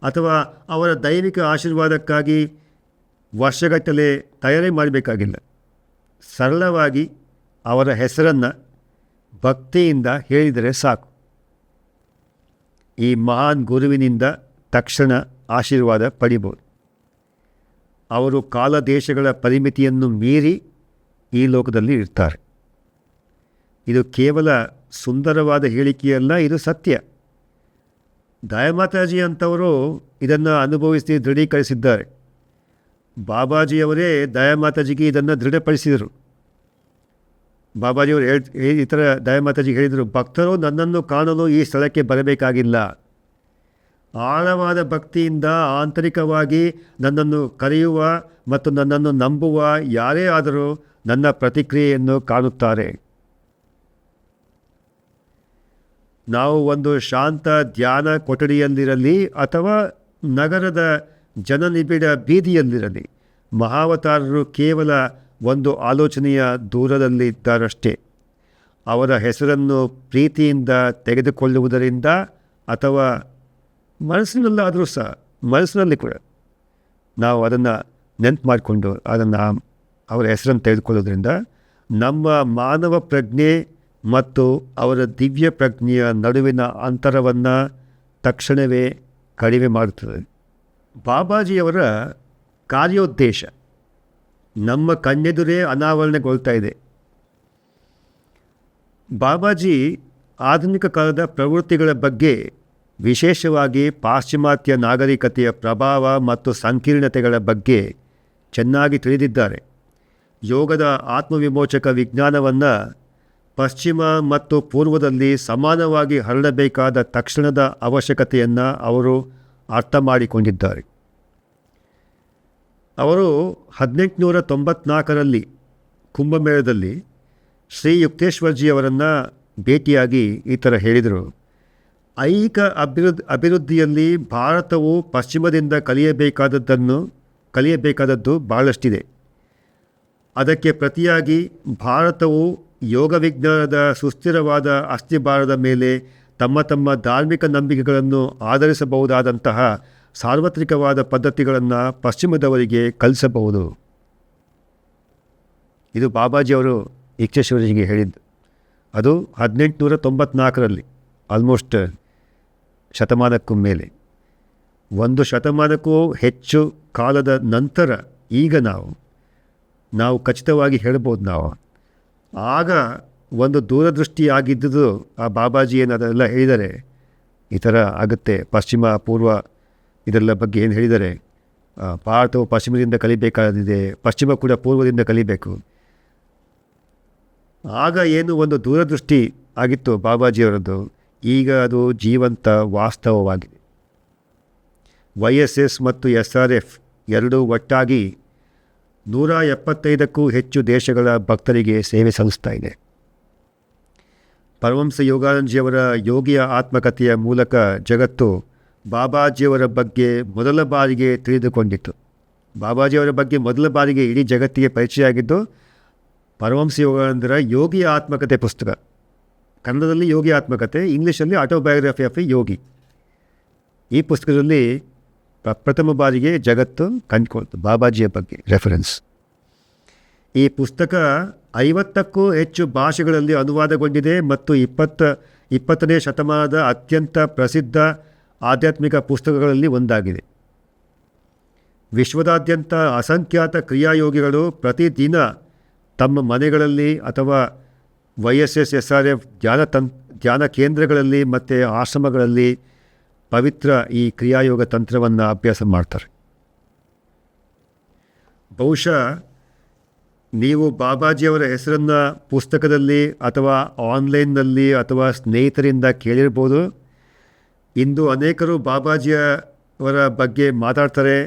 ಅಥವಾ ಅವರ ದೈವಿಕ ಆಶೀರ್ವಾದಕ್ಕಾಗಿ ವರ್ಷಗಟ್ಟಲೆ ತಯಾರಿ ಮಾಡಬೇಕಾಗಿಲ್ಲ. ಸರಳವಾಗಿ ಅವರ ಹೆಸರನ್ನು ಭಕ್ತಿಯಿಂದ ಹೇಳಿದರೆ ಸಾಕು. ಈ ಮಹಾನ್ ಗುರುವಿನಿಂದ ತಕ್ಷಣ ಆಶೀರ್ವಾದ ಪಡಿಬೋದು. ಅವರು ಕಾಲ ದೇಶಗಳ ಪರಿಮಿತಿಯನ್ನು ಮೀರಿ ಈ ಲೋಕದಲ್ಲಿ ಇರ್ತಾರೆ. ಇದು ಕೇವಲ ಸುಂದರವಾದ ಹೇಳಿಕೆಯಲ್ಲ, ಇದು ಸತ್ಯ. ದಯಾಮಾತಾಜಿ ಅಂತವರು ಇದನ್ನು ಅನುಭವಿಸಿ ದೃಢೀಕರಿಸಿದ್ದಾರೆ. ಬಾಬಾಜಿಯವರೇ ದಯಾಮಾತಾಜಿಗೆ ಇದನ್ನು ದೃಢಪಡಿಸಿದರು. ಬಾಬಾಜಿಯವರು ಈ ಥರ ದಯಾಮಾತಾಜಿಗೆ ಹೇಳಿದರು, ಭಕ್ತರು ನನ್ನನ್ನು ಕಾಣಲು ಈ ಸ್ಥಳಕ್ಕೆ ಬರಬೇಕಾಗಿಲ್ಲ. ಆಳವಾದ ಭಕ್ತಿಯಿಂದ ಆಂತರಿಕವಾಗಿ ನನ್ನನ್ನು ಕರೆಯುವ ಮತ್ತು ನನ್ನನ್ನು ನಂಬುವ ಯಾರೇ ಆದರೂ ನನ್ನ ಪ್ರತಿಕ್ರಿಯೆಯನ್ನು ಕಾಣುತ್ತಾರೆ. ನಾವು ಒಂದು ಶಾಂತ ಧ್ಯಾನ ಕೊಠಡಿಯಲ್ಲಿರಲಿ ಅಥವಾ ನಗರದ ಜನನಿಬಿಡ ಬೀದಿಯಲ್ಲಿರಲಿ, ಮಹಾವತಾರರು ಕೇವಲ ಒಂದು ಆಲೋಚನೆಯ ದೂರದಲ್ಲಿದ್ದಾರಷ್ಟೇ. ಅವರ ಹೆಸರನ್ನು ಪ್ರೀತಿಯಿಂದ ತೆಗೆದುಕೊಳ್ಳುವುದರಿಂದ ಅಥವಾ ಮನಸ್ಸಿನಲ್ಲಾದರೂ ಸಹ, ಮನಸ್ಸಿನಲ್ಲಿ ಕೂಡ ನಾವು ಅದನ್ನು ನೆನಪು ಮಾಡಿಕೊಂಡು ಅದನ್ನು ಅವರ ಹೆಸರನ್ನು ತೆಗೆದುಕೊಳ್ಳೋದ್ರಿಂದ ನಮ್ಮ ಮಾನವ ಪ್ರಜ್ಞೆ ಮತ್ತು ಅವರ ದಿವ್ಯ ಪ್ರಜ್ಞೆಯ ನಡುವಿನ ಅಂತರವನ್ನು ತಕ್ಷಣವೇ ಕಡಿಮೆ ಮಾಡುತ್ತದೆ. ಬಾಬಾಜಿಯವರ ಕಾರ್ಯೋದ್ದೇಶ ನಮ್ಮ ಕಣ್ಣೆದುರೇ ಅನಾವರಣಗೊಳ್ತಾ ಇದೆ. ಬಾಬಾಜಿ ಆಧುನಿಕ ಕಾಲದ ಪ್ರವೃತ್ತಿಗಳ ಬಗ್ಗೆ, ವಿಶೇಷವಾಗಿ ಪಾಶ್ಚಿಮಾತ್ಯ ನಾಗರಿಕತೆಯ ಪ್ರಭಾವ ಮತ್ತು ಸಂಕೀರ್ಣತೆಗಳ ಬಗ್ಗೆ ಚೆನ್ನಾಗಿ ತಿಳಿದಿದ್ದಾರೆ. ಯೋಗದ ಆತ್ಮವಿಮೋಚಕ ವಿಜ್ಞಾನವನ್ನು ಪಶ್ಚಿಮ ಮತ್ತು ಪೂರ್ವದಲ್ಲಿ ಸಮಾನವಾಗಿ ಹರಡಬೇಕಾದ ತಕ್ಷಣದ ಅವಶ್ಯಕತೆಯನ್ನು ಅವರು ಅರ್ಥ ಮಾಡಿಕೊಂಡಿದ್ದಾರೆ. ಅವರು 1894ರಲ್ಲಿ ಕುಂಭಮೇಳದಲ್ಲಿ ಶ್ರೀ ಯುಕ್ತೇಶ್ವರ್ಜಿಯವರನ್ನು ಭೇಟಿಯಾಗಿ ಈ ಥರ ಹೇಳಿದರು, ಐಹಿಕ ಅಭಿವೃದ್ಧಿಯಲ್ಲಿ ಭಾರತವು ಪಶ್ಚಿಮದಿಂದ ಕಲಿಯಬೇಕಾದದ್ದು ಬಹಳಷ್ಟಿದೆ. ಅದಕ್ಕೆ ಪ್ರತಿಯಾಗಿ ಭಾರತವು ಯೋಗ ವಿಜ್ಞಾನದ ಸುಸ್ಥಿರವಾದ ಅಸ್ಥಿಭಾರದ ಮೇಲೆ ತಮ್ಮ ತಮ್ಮ ಧಾರ್ಮಿಕ ನಂಬಿಕೆಗಳನ್ನು ಆಧರಿಸಬಹುದಾದಂತಹ ಸಾರ್ವತ್ರಿಕವಾದ ಪದ್ಧತಿಗಳನ್ನು ಪಶ್ಚಿಮದವರಿಗೆ ಕಲಿಸಬಹುದು. ಇದು ಬಾಬಾಜಿಯವರು ಇಚ್ಛೇಶ್ವರಜಿಗೆ ಹೇಳಿದ್ದು. ಅದು 1894ರಲ್ಲಿ, ಆಲ್ಮೋಸ್ಟ್ ಶತಮಾನಕ್ಕೂ ಮೇಲೆ, 1 ಶತಮಾನಕ್ಕೂ ಹೆಚ್ಚು ಕಾಲದ ನಂತರ ಈಗ ನಾವು ಖಚಿತವಾಗಿ ಹೇಳ್ಬೋದು. ಆಗ ಒಂದು ದೂರದೃಷ್ಟಿ ಆಗಿದ್ದುದು ಆ ಬಾಬಾಜಿ ಏನದೆಲ್ಲ ಹೇಳಿದರೆ ಈ ಥರ ಆಗುತ್ತೆ, ಪಶ್ಚಿಮ ಪೂರ್ವ ಇದೆಲ್ಲ ಬಗ್ಗೆ ಏನು ಹೇಳಿದರೆ, ಭಾರತವು ಪಶ್ಚಿಮದಿಂದ ಕಲಿಬೇಕಾದಿದೆ, ಪಶ್ಚಿಮ ಕೂಡ ಪೂರ್ವದಿಂದ ಕಲಿಬೇಕು. ಆಗ ಏನು ಒಂದು ದೂರದೃಷ್ಟಿ ಆಗಿತ್ತು ಬಾಬಾಜಿಯವರದ್ದು, ಈಗ ಅದು ಜೀವಂತ ವಾಸ್ತವವಾಗಿದೆ. YSS ಮತ್ತು SRF ಎರಡೂ ಒಟ್ಟಾಗಿ 175ಕ್ಕೂ ಹೆಚ್ಚು ದೇಶಗಳ ಭಕ್ತರಿಗೆ ಸೇವೆ ಸಲ್ಲಿಸ್ತಾ ಇದೆ. ಪರಮಹಂಸ ಯೋಗಾನಂದಜಿಯವರ ಯೋಗಿಯ ಆತ್ಮಕಥೆಯ ಮೂಲಕ ಜಗತ್ತು ಬಾಬಾಜಿಯವರ ಬಗ್ಗೆ ಮೊದಲ ಬಾರಿಗೆ ತಿಳಿದುಕೊಂಡಿತ್ತು. ಬಾಬಾಜಿಯವರ ಬಗ್ಗೆ ಮೊದಲ ಬಾರಿಗೆ ಇಡೀ ಜಗತ್ತಿಗೆ ಪರಿಚಯ ಆಗಿದ್ದು ಪರಮಹಂಸ ಯೋಗಾನಂದರ ಯೋಗಿಯ ಆತ್ಮಕಥೆ ಪುಸ್ತಕ. ಕನ್ನಡದಲ್ಲಿ ಯೋಗಿ ಆತ್ಮಕಥೆ, ಇಂಗ್ಲೀಷಲ್ಲಿ ಆಟೋಬಯೋಗ್ರಫಿ ಆಫ್ ಎ ಯೋಗಿ. ಈ ಪುಸ್ತಕದಲ್ಲಿ ಪ್ರಥಮ ಬಾರಿಗೆ ಜಗತ್ತು ಕಂಡುಕೊಳ್ತು ಬಾಬಾಜಿಯ ಬಗ್ಗೆ ರೆಫರೆನ್ಸ್. ಈ ಪುಸ್ತಕ 50ಕ್ಕೂ ಹೆಚ್ಚು ಭಾಷೆಗಳಲ್ಲಿ ಅನುವಾದಗೊಂಡಿದೆ ಮತ್ತು 20ನೇ ಶತಮಾನದ ಅತ್ಯಂತ ಪ್ರಸಿದ್ಧ ಆಧ್ಯಾತ್ಮಿಕ ಪುಸ್ತಕಗಳಲ್ಲಿ ಒಂದಾಗಿದೆ. ವಿಶ್ವದಾದ್ಯಂತ ಅಸಂಖ್ಯಾತ ಕ್ರಿಯಾಯೋಗಿಗಳು ಪ್ರತಿದಿನ ತಮ್ಮ ಮನೆಗಳಲ್ಲಿ ಅಥವಾ YSS SRF ಧ್ಯಾನ ಕೇಂದ್ರಗಳಲ್ಲಿ ಮತ್ತು ಆಶ್ರಮಗಳಲ್ಲಿ ಪವಿತ್ರ ಈ ಕ್ರಿಯಾಯೋಗ ತಂತ್ರವನ್ನು ಅಭ್ಯಾಸ ಮಾಡ್ತಾರೆ. ಬಹುಶಃ ನೀವು ಬಾಬಾಜಿಯವರ ಹೆಸರನ್ನು ಪುಸ್ತಕದಲ್ಲಿ ಅಥವಾ ಆನ್ಲೈನ್ನಲ್ಲಿ ಅಥವಾ ಸ್ನೇಹಿತರಿಂದ ಕೇಳಿರ್ಬೋದು. ಇಂದು ಅನೇಕರು ಬಾಬಾಜಿಯವರ ಬಗ್ಗೆ ಮಾತಾಡ್ತಾರೆ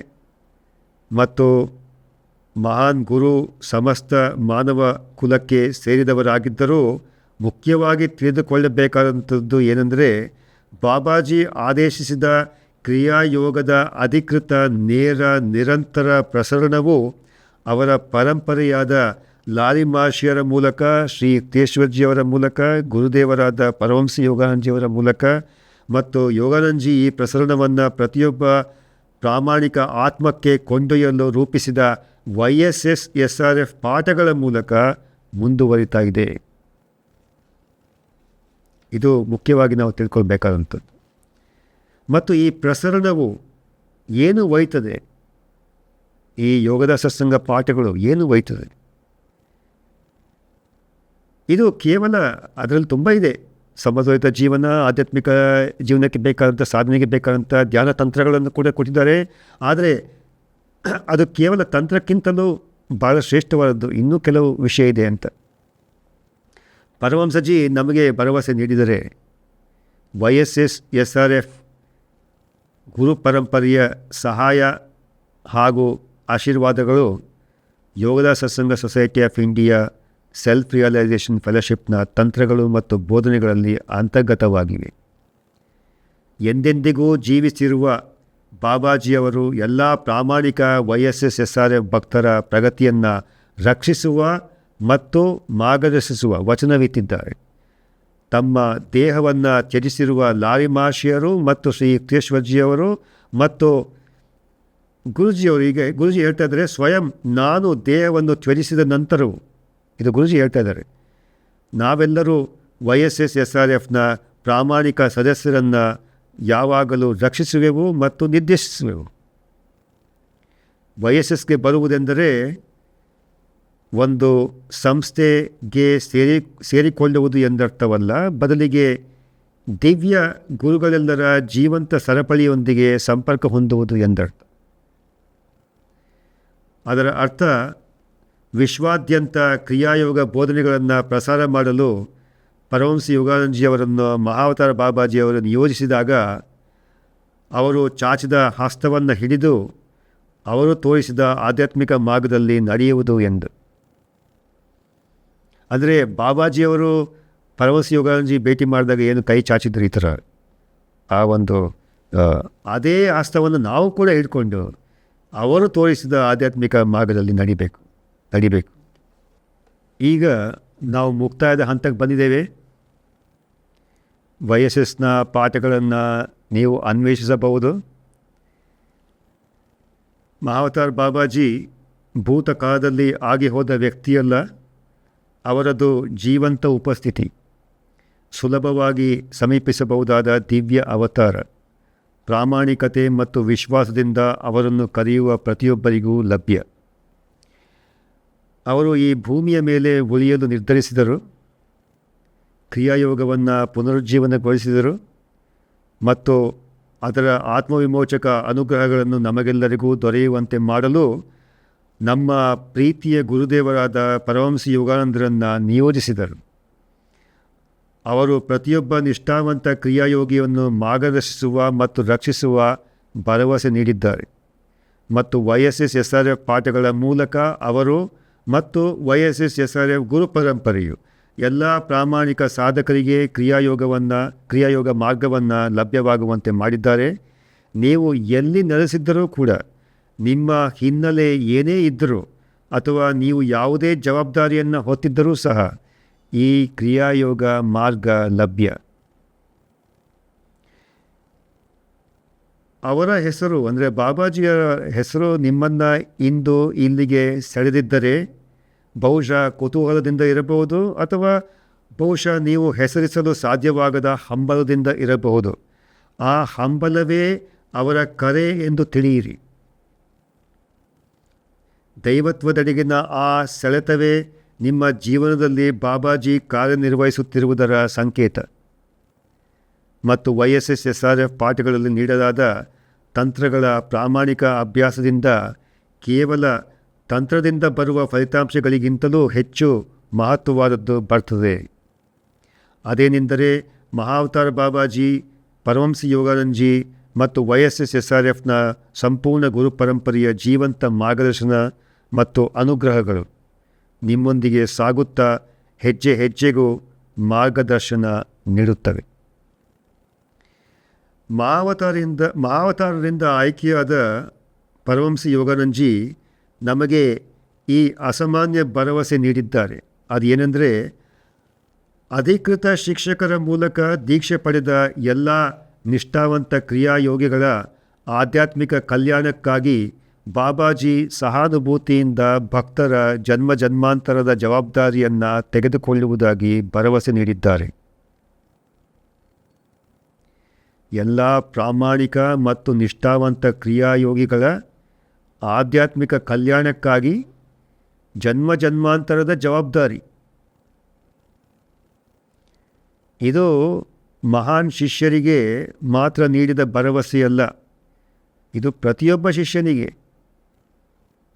ಮತ್ತು ಮಹಾನ್ ಗುರು ಸಮಸ್ತ ಮಾನವ ಕುಲಕ್ಕೆ ಸೇರಿದವರಾಗಿದ್ದರೂ ಮುಖ್ಯವಾಗಿ ತಿಳಿದುಕೊಳ್ಳಬೇಕಾದಂಥದ್ದು ಏನೆಂದರೆ, ಬಾಬಾಜಿ ಆದೇಶಿಸಿದ ಕ್ರಿಯಾಯೋಗದ ಅಧಿಕೃತ ನೇರ ನಿರಂತರ ಪ್ರಸರಣವು ಅವರ ಪರಂಪರೆಯಾದ ಲಾರಿಮಾಶಿಯರ ಮೂಲಕ, ಶ್ರೀ ಯುಕ್ತೇಶ್ವರ್ಜಿಯವರ ಮೂಲಕ, ಗುರುದೇವರಾದ ಪರಮಹಂಸ ಯೋಗಾನಂದಜಿಯವರ ಮೂಲಕ ಮತ್ತು ಯೋಗಾನಂದಜಿ ಈ ಪ್ರಸರಣವನ್ನು ಪ್ರತಿಯೊಬ್ಬ ಪ್ರಾಮಾಣಿಕ ಆತ್ಮಕ್ಕೆ ಕೊಂಡೊಯ್ಯಲು ರೂಪಿಸಿದ YSS SRF ಪಾಠಗಳ ಮೂಲಕ ಮುಂದುವರಿತಾ ಇದೆ. ಇದು ಮುಖ್ಯವಾಗಿ ನಾವು ತಿಳ್ಕೊಳ್ಬೇಕಾದಂಥದ್ದು. ಮತ್ತು ಈ ಪ್ರಸರಣವು ಏನು ಒಯ್ತದೆ, ಈ ಯೋಗದ ಸತ್ಸಂಗ ಪಾಠಗಳು ಏನು ಒಯ್ತದೆ, ಇದು ಕೇವಲ ಅದರಲ್ಲಿ ತುಂಬ ಇದೆ. ಸಮತೋಲಿತ ಜೀವನ, ಆಧ್ಯಾತ್ಮಿಕ ಜೀವನಕ್ಕೆ ಬೇಕಾದಂಥ ಸಾಧನೆಗೆ ಬೇಕಾದಂಥ ಧ್ಯಾನ ತಂತ್ರಗಳನ್ನು ಕೂಡ ಕೊಟ್ಟಿದ್ದಾರೆ. ಆದರೆ ಅದು ಕೇವಲ ತಂತ್ರಕ್ಕಿಂತಲೂ ಭಾಳ ಶ್ರೇಷ್ಠವಾದದ್ದು ಇನ್ನೂ ಕೆಲವು ವಿಷಯ ಇದೆ ಅಂತ ಪರಮಹಂಸಜಿ ನಮಗೆ ಭರವಸೆ ನೀಡಿದರೆ, YSS SRF ಗುರು ಪರಂಪರೆಯ ಸಹಾಯ ಹಾಗೂ ಆಶೀರ್ವಾದಗಳು Yogoda Satsanga society of India self realization ಫೆಲೋಶಿಪ್ನ ತಂತ್ರಗಳು ಮತ್ತು ಬೋಧನೆಗಳಲ್ಲಿ ಅಂತರ್ಗತವಾಗಿವೆ. ಎಂದೆಂದಿಗೂ ಜೀವಿಸಿರುವ ಬಾಬಾಜಿಯವರು ಎಲ್ಲ ಪ್ರಾಮಾಣಿಕ YSS SRF ಭಕ್ತರ ಪ್ರಗತಿಯನ್ನು ರಕ್ಷಿಸುವ ಮತ್ತು ಮಾರ್ಗದರ್ಶಿಸುವ ವಚನವಿತ್ತಿದ್ದಾರೆ. ತಮ್ಮ ದೇಹವನ್ನು ತ್ಯಜಿಸಿರುವ ಲಾರಿಮಾಶಿಯರು ಮತ್ತು ಶ್ರೀ ಯುಕ್ತೇಶ್ವರ್ಜಿಯವರು ಮತ್ತು ಗುರುಜಿಯವರಿಗೆ, ಗುರುಜಿ ಹೇಳ್ತಾ ಇದ್ದಾರೆ, ಸ್ವಯಂ ನಾನು ದೇಹವನ್ನು ತ್ಯಜಿಸಿದ ನಂತರವೂ, ಇದು ಗುರುಜಿ ಹೇಳ್ತಾ ಇದ್ದಾರೆ, ನಾವೆಲ್ಲರೂ YSS SRFನ ಪ್ರಾಮಾಣಿಕ ಸದಸ್ಯರನ್ನು ಯಾವಾಗಲೂ ರಕ್ಷಿಸುವೆವು ಮತ್ತು ನಿರ್ದೇಶಿಸುವೆವು. YSSಗೆ ಬರುವುದೆಂದರೆ ಒಂದು ಸಂಸ್ಥೆಗೆ ಸೇರಿಕೊಳ್ಳುವುದು ಎಂದರ್ಥವಲ್ಲ, ಬದಲಿಗೆ ದಿವ್ಯ ಗುರುಗಳೆಲ್ಲರ ಜೀವಂತ ಸರಪಳಿಯೊಂದಿಗೆ ಸಂಪರ್ಕ ಹೊಂದುವುದು ಎಂದರ್ಥ. ಅದರ ಅರ್ಥ ವಿಶ್ವಾದ್ಯಂತ ಕ್ರಿಯಾಯೋಗ ಬೋಧನೆಗಳನ್ನು ಪ್ರಸಾರ ಮಾಡಲು ಪರಮಹಂಸ ಯೋಗಾನಂದಜಿಯವರನ್ನು ಮಹಾವತಾರ ಬಾಬಾಜಿಯವರು ನಿಯೋಜಿಸಿದಾಗ ಅವರು ಚಾಚಿದ ಹಸ್ತವನ್ನು ಹಿಡಿದು ಅವರು ತೋರಿಸಿದ ಆಧ್ಯಾತ್ಮಿಕ ಮಾರ್ಗದಲ್ಲಿ ನಡೆಯುವುದು ಎಂದು. ಅಂದರೆ ಬಾಬಾಜಿಯವರು ಪರಮಹಂಸ ಯೋಗಾನಂದಜಿ ಭೇಟಿ ಮಾಡಿದಾಗ ಏನು ಕೈ ಚಾಚಿದ್ರು ಈ ಥರ, ಆ ಒಂದು ಅದೇ ಹಸ್ತವನ್ನು ನಾವು ಕೂಡ ಹಿಡ್ಕೊಂಡು ಅವರು ತೋರಿಸಿದ ಆಧ್ಯಾತ್ಮಿಕ ಮಾರ್ಗದಲ್ಲಿ ನಡಿಬೇಕು. ಈಗ ನಾವು ಮುಕ್ತಾಯದ ಹಂತಕ್ಕೆ ಬಂದಿದ್ದೇವೆ. YSSನ ಪಾಠಗಳನ್ನು ನೀವು ಅನ್ವೇಷಿಸಬಹುದು. ಮಹಾವತಾರ್ ಬಾಬಾಜಿ ಭೂತಕಾಲದಲ್ಲಿ ಆಗಿ ಹೋದ ವ್ಯಕ್ತಿಯಲ್ಲ, ಅವರದು ಜೀವಂತ ಉಪಸ್ಥಿತಿ, ಸುಲಭವಾಗಿ ಸಮೀಪಿಸಬಹುದಾದ ದಿವ್ಯ ಅವತಾರ. ಪ್ರಾಮಾಣಿಕತೆ ಮತ್ತು ವಿಶ್ವಾಸದಿಂದ ಅವರನ್ನು ಕರೆಯುವ ಪ್ರತಿಯೊಬ್ಬರಿಗೂ ಲಭ್ಯ. ಅವರು ಈ ಭೂಮಿಯ ಮೇಲೆ ಉಳಿಯಲು ನಿರ್ಧರಿಸಿದರು, ಕ್ರಿಯಾಯೋಗವನ್ನು ಪುನರುಜ್ಜೀವನಗೊಳಿಸಿದರು ಮತ್ತು ಅದರ ಆತ್ಮವಿಮೋಚಕ ಅನುಗ್ರಹಗಳನ್ನು ನಮಗೆಲ್ಲರಿಗೂ ದೊರೆಯುವಂತೆ ಮಾಡಲು ನಮ್ಮ ಪ್ರೀತಿಯ ಗುರುದೇವರಾದ ಪರಮಹಂಸ ಯೋಗಾನಂದರನ್ನು ನಿಯೋಜಿಸಿದರು. ಅವರು ಪ್ರತಿಯೊಬ್ಬ ನಿಷ್ಠಾವಂತ ಕ್ರಿಯಾಯೋಗಿಯನ್ನು ಮಾರ್ಗದರ್ಶಿಸುವ ಮತ್ತು ರಕ್ಷಿಸುವ ಭರವಸೆ ನೀಡಿದ್ದಾರೆ ಮತ್ತು YSSSRF ಪಾಠಗಳ ಮೂಲಕ ಅವರು ಮತ್ತು YSSSRF ಗುರು ಪರಂಪರೆಯು ಎಲ್ಲ ಪ್ರಾಮಾಣಿಕ ಸಾಧಕರಿಗೆ ಕ್ರಿಯಾಯೋಗ ಮಾರ್ಗವನ್ನು ಲಭ್ಯವಾಗುವಂತೆ ಮಾಡಿದ್ದಾರೆ. ನೀವು ಎಲ್ಲಿ ನೆಲೆಸಿದ್ದರೂ ಕೂಡ, ನಿಮ್ಮ ಹಿನ್ನೆಲೆ ಏನೇ ಇದ್ದರೂ ಅಥವಾ ನೀವು ಯಾವುದೇ ಜವಾಬ್ದಾರಿಯನ್ನು ಹೊತ್ತಿದ್ದರೂ ಸಹ ಈ ಕ್ರಿಯಾಯೋಗ ಮಾರ್ಗ ಲಭ್ಯ. ಅವರ ಹೆಸರು ಅಂದರೆ ಬಾಬಾಜಿಯ ಹೆಸರು ನಿಮ್ಮನ್ನು ಇಂದು ಇಲ್ಲಿಗೆ ಸೆಳೆದಿದ್ದರೆ ಬಹುಶಃ ಕುತೂಹಲದಿಂದ ಇರಬಹುದು ಅಥವಾ ಬಹುಶಃ ನೀವು ಹೆಸರಿಸಲು ಸಾಧ್ಯವಾಗದ ಹಂಬಲದಿಂದ ಇರಬಹುದು. ಆ ಹಂಬಲವೇ ಅವರ ಕರೆ ಎಂದು ತಿಳಿಯಿರಿ. ದೈವತ್ವದೆಡೆಗಿನ ಆ ಸೆಳೆತವೇ ನಿಮ್ಮ ಜೀವನದಲ್ಲಿ ಬಾಬಾಜಿ ಕಾರ್ಯನಿರ್ವಹಿಸುತ್ತಿರುವುದರ ಸಂಕೇತ. ಮತ್ತು YSSSRF ಪಾಠಗಳಲ್ಲಿ ನೀಡಲಾದ ತಂತ್ರಗಳ ಪ್ರಾಮಾಣಿಕ ಅಭ್ಯಾಸದಿಂದ ಕೇವಲ ತಂತ್ರದಿಂದ ಬರುವ ಫಲಿತಾಂಶಗಳಿಗಿಂತಲೂ ಹೆಚ್ಚು ಮಹತ್ವವಾದದ್ದು ಬರ್ತದೆ. ಅದೇನೆಂದರೆ ಮಹಾವತಾರ ಬಾಬಾಜಿ, ಪರಮಹಂಸ ಯೋಗಾನಂದಜಿ ಮತ್ತು YSSSRFನ ಸಂಪೂರ್ಣ ಗುರು ಪರಂಪರೆಯ ಜೀವಂತ ಮಾರ್ಗದರ್ಶನ ಮತ್ತು ಅನುಗ್ರಹಗಳು ನಿಮ್ಮೊಂದಿಗೆ ಸಾಗುತ್ತಾ ಹೆಜ್ಜೆ ಹೆಜ್ಜೆಗೂ ಮಾರ್ಗದರ್ಶನ ನೀಡುತ್ತವೆ. ಮಹಾವತಾರರಿಂದ ಆಯ್ಕೆಯಾದ ಪರಮಹಂಸ ಯೋಗಾನಂದಜಿ ನಮಗೆ ಈ ಅಸಾಮಾನ್ಯ ಭರವಸೆ ನೀಡಿದ್ದಾರೆ. ಅದೇನೆಂದರೆ, ಅಧಿಕೃತ ಶಿಕ್ಷಕರ ಮೂಲಕ ದೀಕ್ಷೆ ಪಡೆದ ಎಲ್ಲ ನಿಷ್ಠಾವಂತ ಕ್ರಿಯಾಯೋಗಿಗಳ ಆಧ್ಯಾತ್ಮಿಕ ಕಲ್ಯಾಣಕ್ಕಾಗಿ ಬಾಬಾಜಿ ಸಹಾನುಭೂತಿಯಿಂದ ಭಕ್ತರ ಜನ್ಮಾಂತರದ ಜವಾಬ್ದಾರಿಯನ್ನು ತೆಗೆದುಕೊಳ್ಳುವುದಾಗಿ ಭರವಸೆ ನೀಡಿದ್ದಾರೆ. ಎಲ್ಲ ಪ್ರಾಮಾಣಿಕ ಮತ್ತು ನಿಷ್ಠಾವಂತ ಕ್ರಿಯಾಯೋಗಿಗಳ ಆಧ್ಯಾತ್ಮಿಕ ಕಲ್ಯಾಣಕ್ಕಾಗಿ ಜನ್ಮಾಂತರದ ಜವಾಬ್ದಾರಿ. ಇದು ಮಹಾನ್ ಶಿಷ್ಯರಿಗೆ ಮಾತ್ರ ನೀಡಿದ ಭರವಸೆಯಲ್ಲ, ಇದು ಪ್ರತಿಯೊಬ್ಬ ಶಿಷ್ಯನಿಗೆ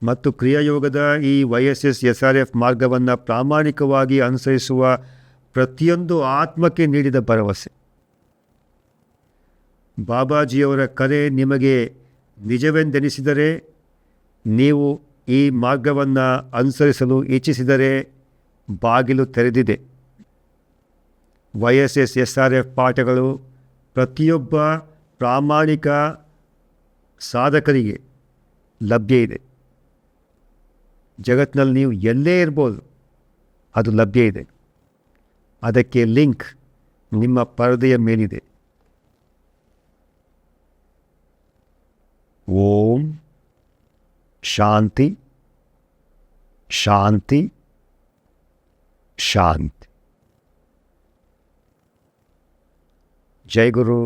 ಮತ್ತು ಕ್ರಿಯಾಯೋಗದ ಈ YSSSRF ಮಾರ್ಗವನ್ನು ಪ್ರಾಮಾಣಿಕವಾಗಿ ಅನುಸರಿಸುವ ಪ್ರತಿಯೊಂದು ಆತ್ಮಕ್ಕೆ ನೀಡಿದ ಭರವಸೆ. ಬಾಬಾಜಿಯವರ ಕರೆ ನಿಮಗೆ ನಿಜವೆಂದೆನಿಸಿದರೆ, ನೀವು ಈ ಮಾರ್ಗವನ್ನು ಅನುಸರಿಸಲು ಇಚ್ಛಿಸಿದರೆ ಬಾಗಿಲು ತೆರೆದಿದೆ. YSSSRF ಪಾಠಗಳು ಪ್ರತಿಯೊಬ್ಬ ಪ್ರಾಮಾಣಿಕ ಸಾಧಕರಿಗೆ ಲಭ್ಯ ಇದೆ. ಜಗತ್ತಿನಲ್ಲಿ ನೀವು ಎಲ್ಲೇ ಇರ್ಬೋದು, ಅದು ಲಭ್ಯ ಇದೆ. ಅದಕ್ಕೆ ಲಿಂಕ್ ನಿಮ್ಮ ಪರದೆಯ ಮೇಲಿದೆ. ಓಂ ಶಾಂತಿ ಶಾಂತಿ ಶಾಂತಿ. ಜೈ ಗುರು.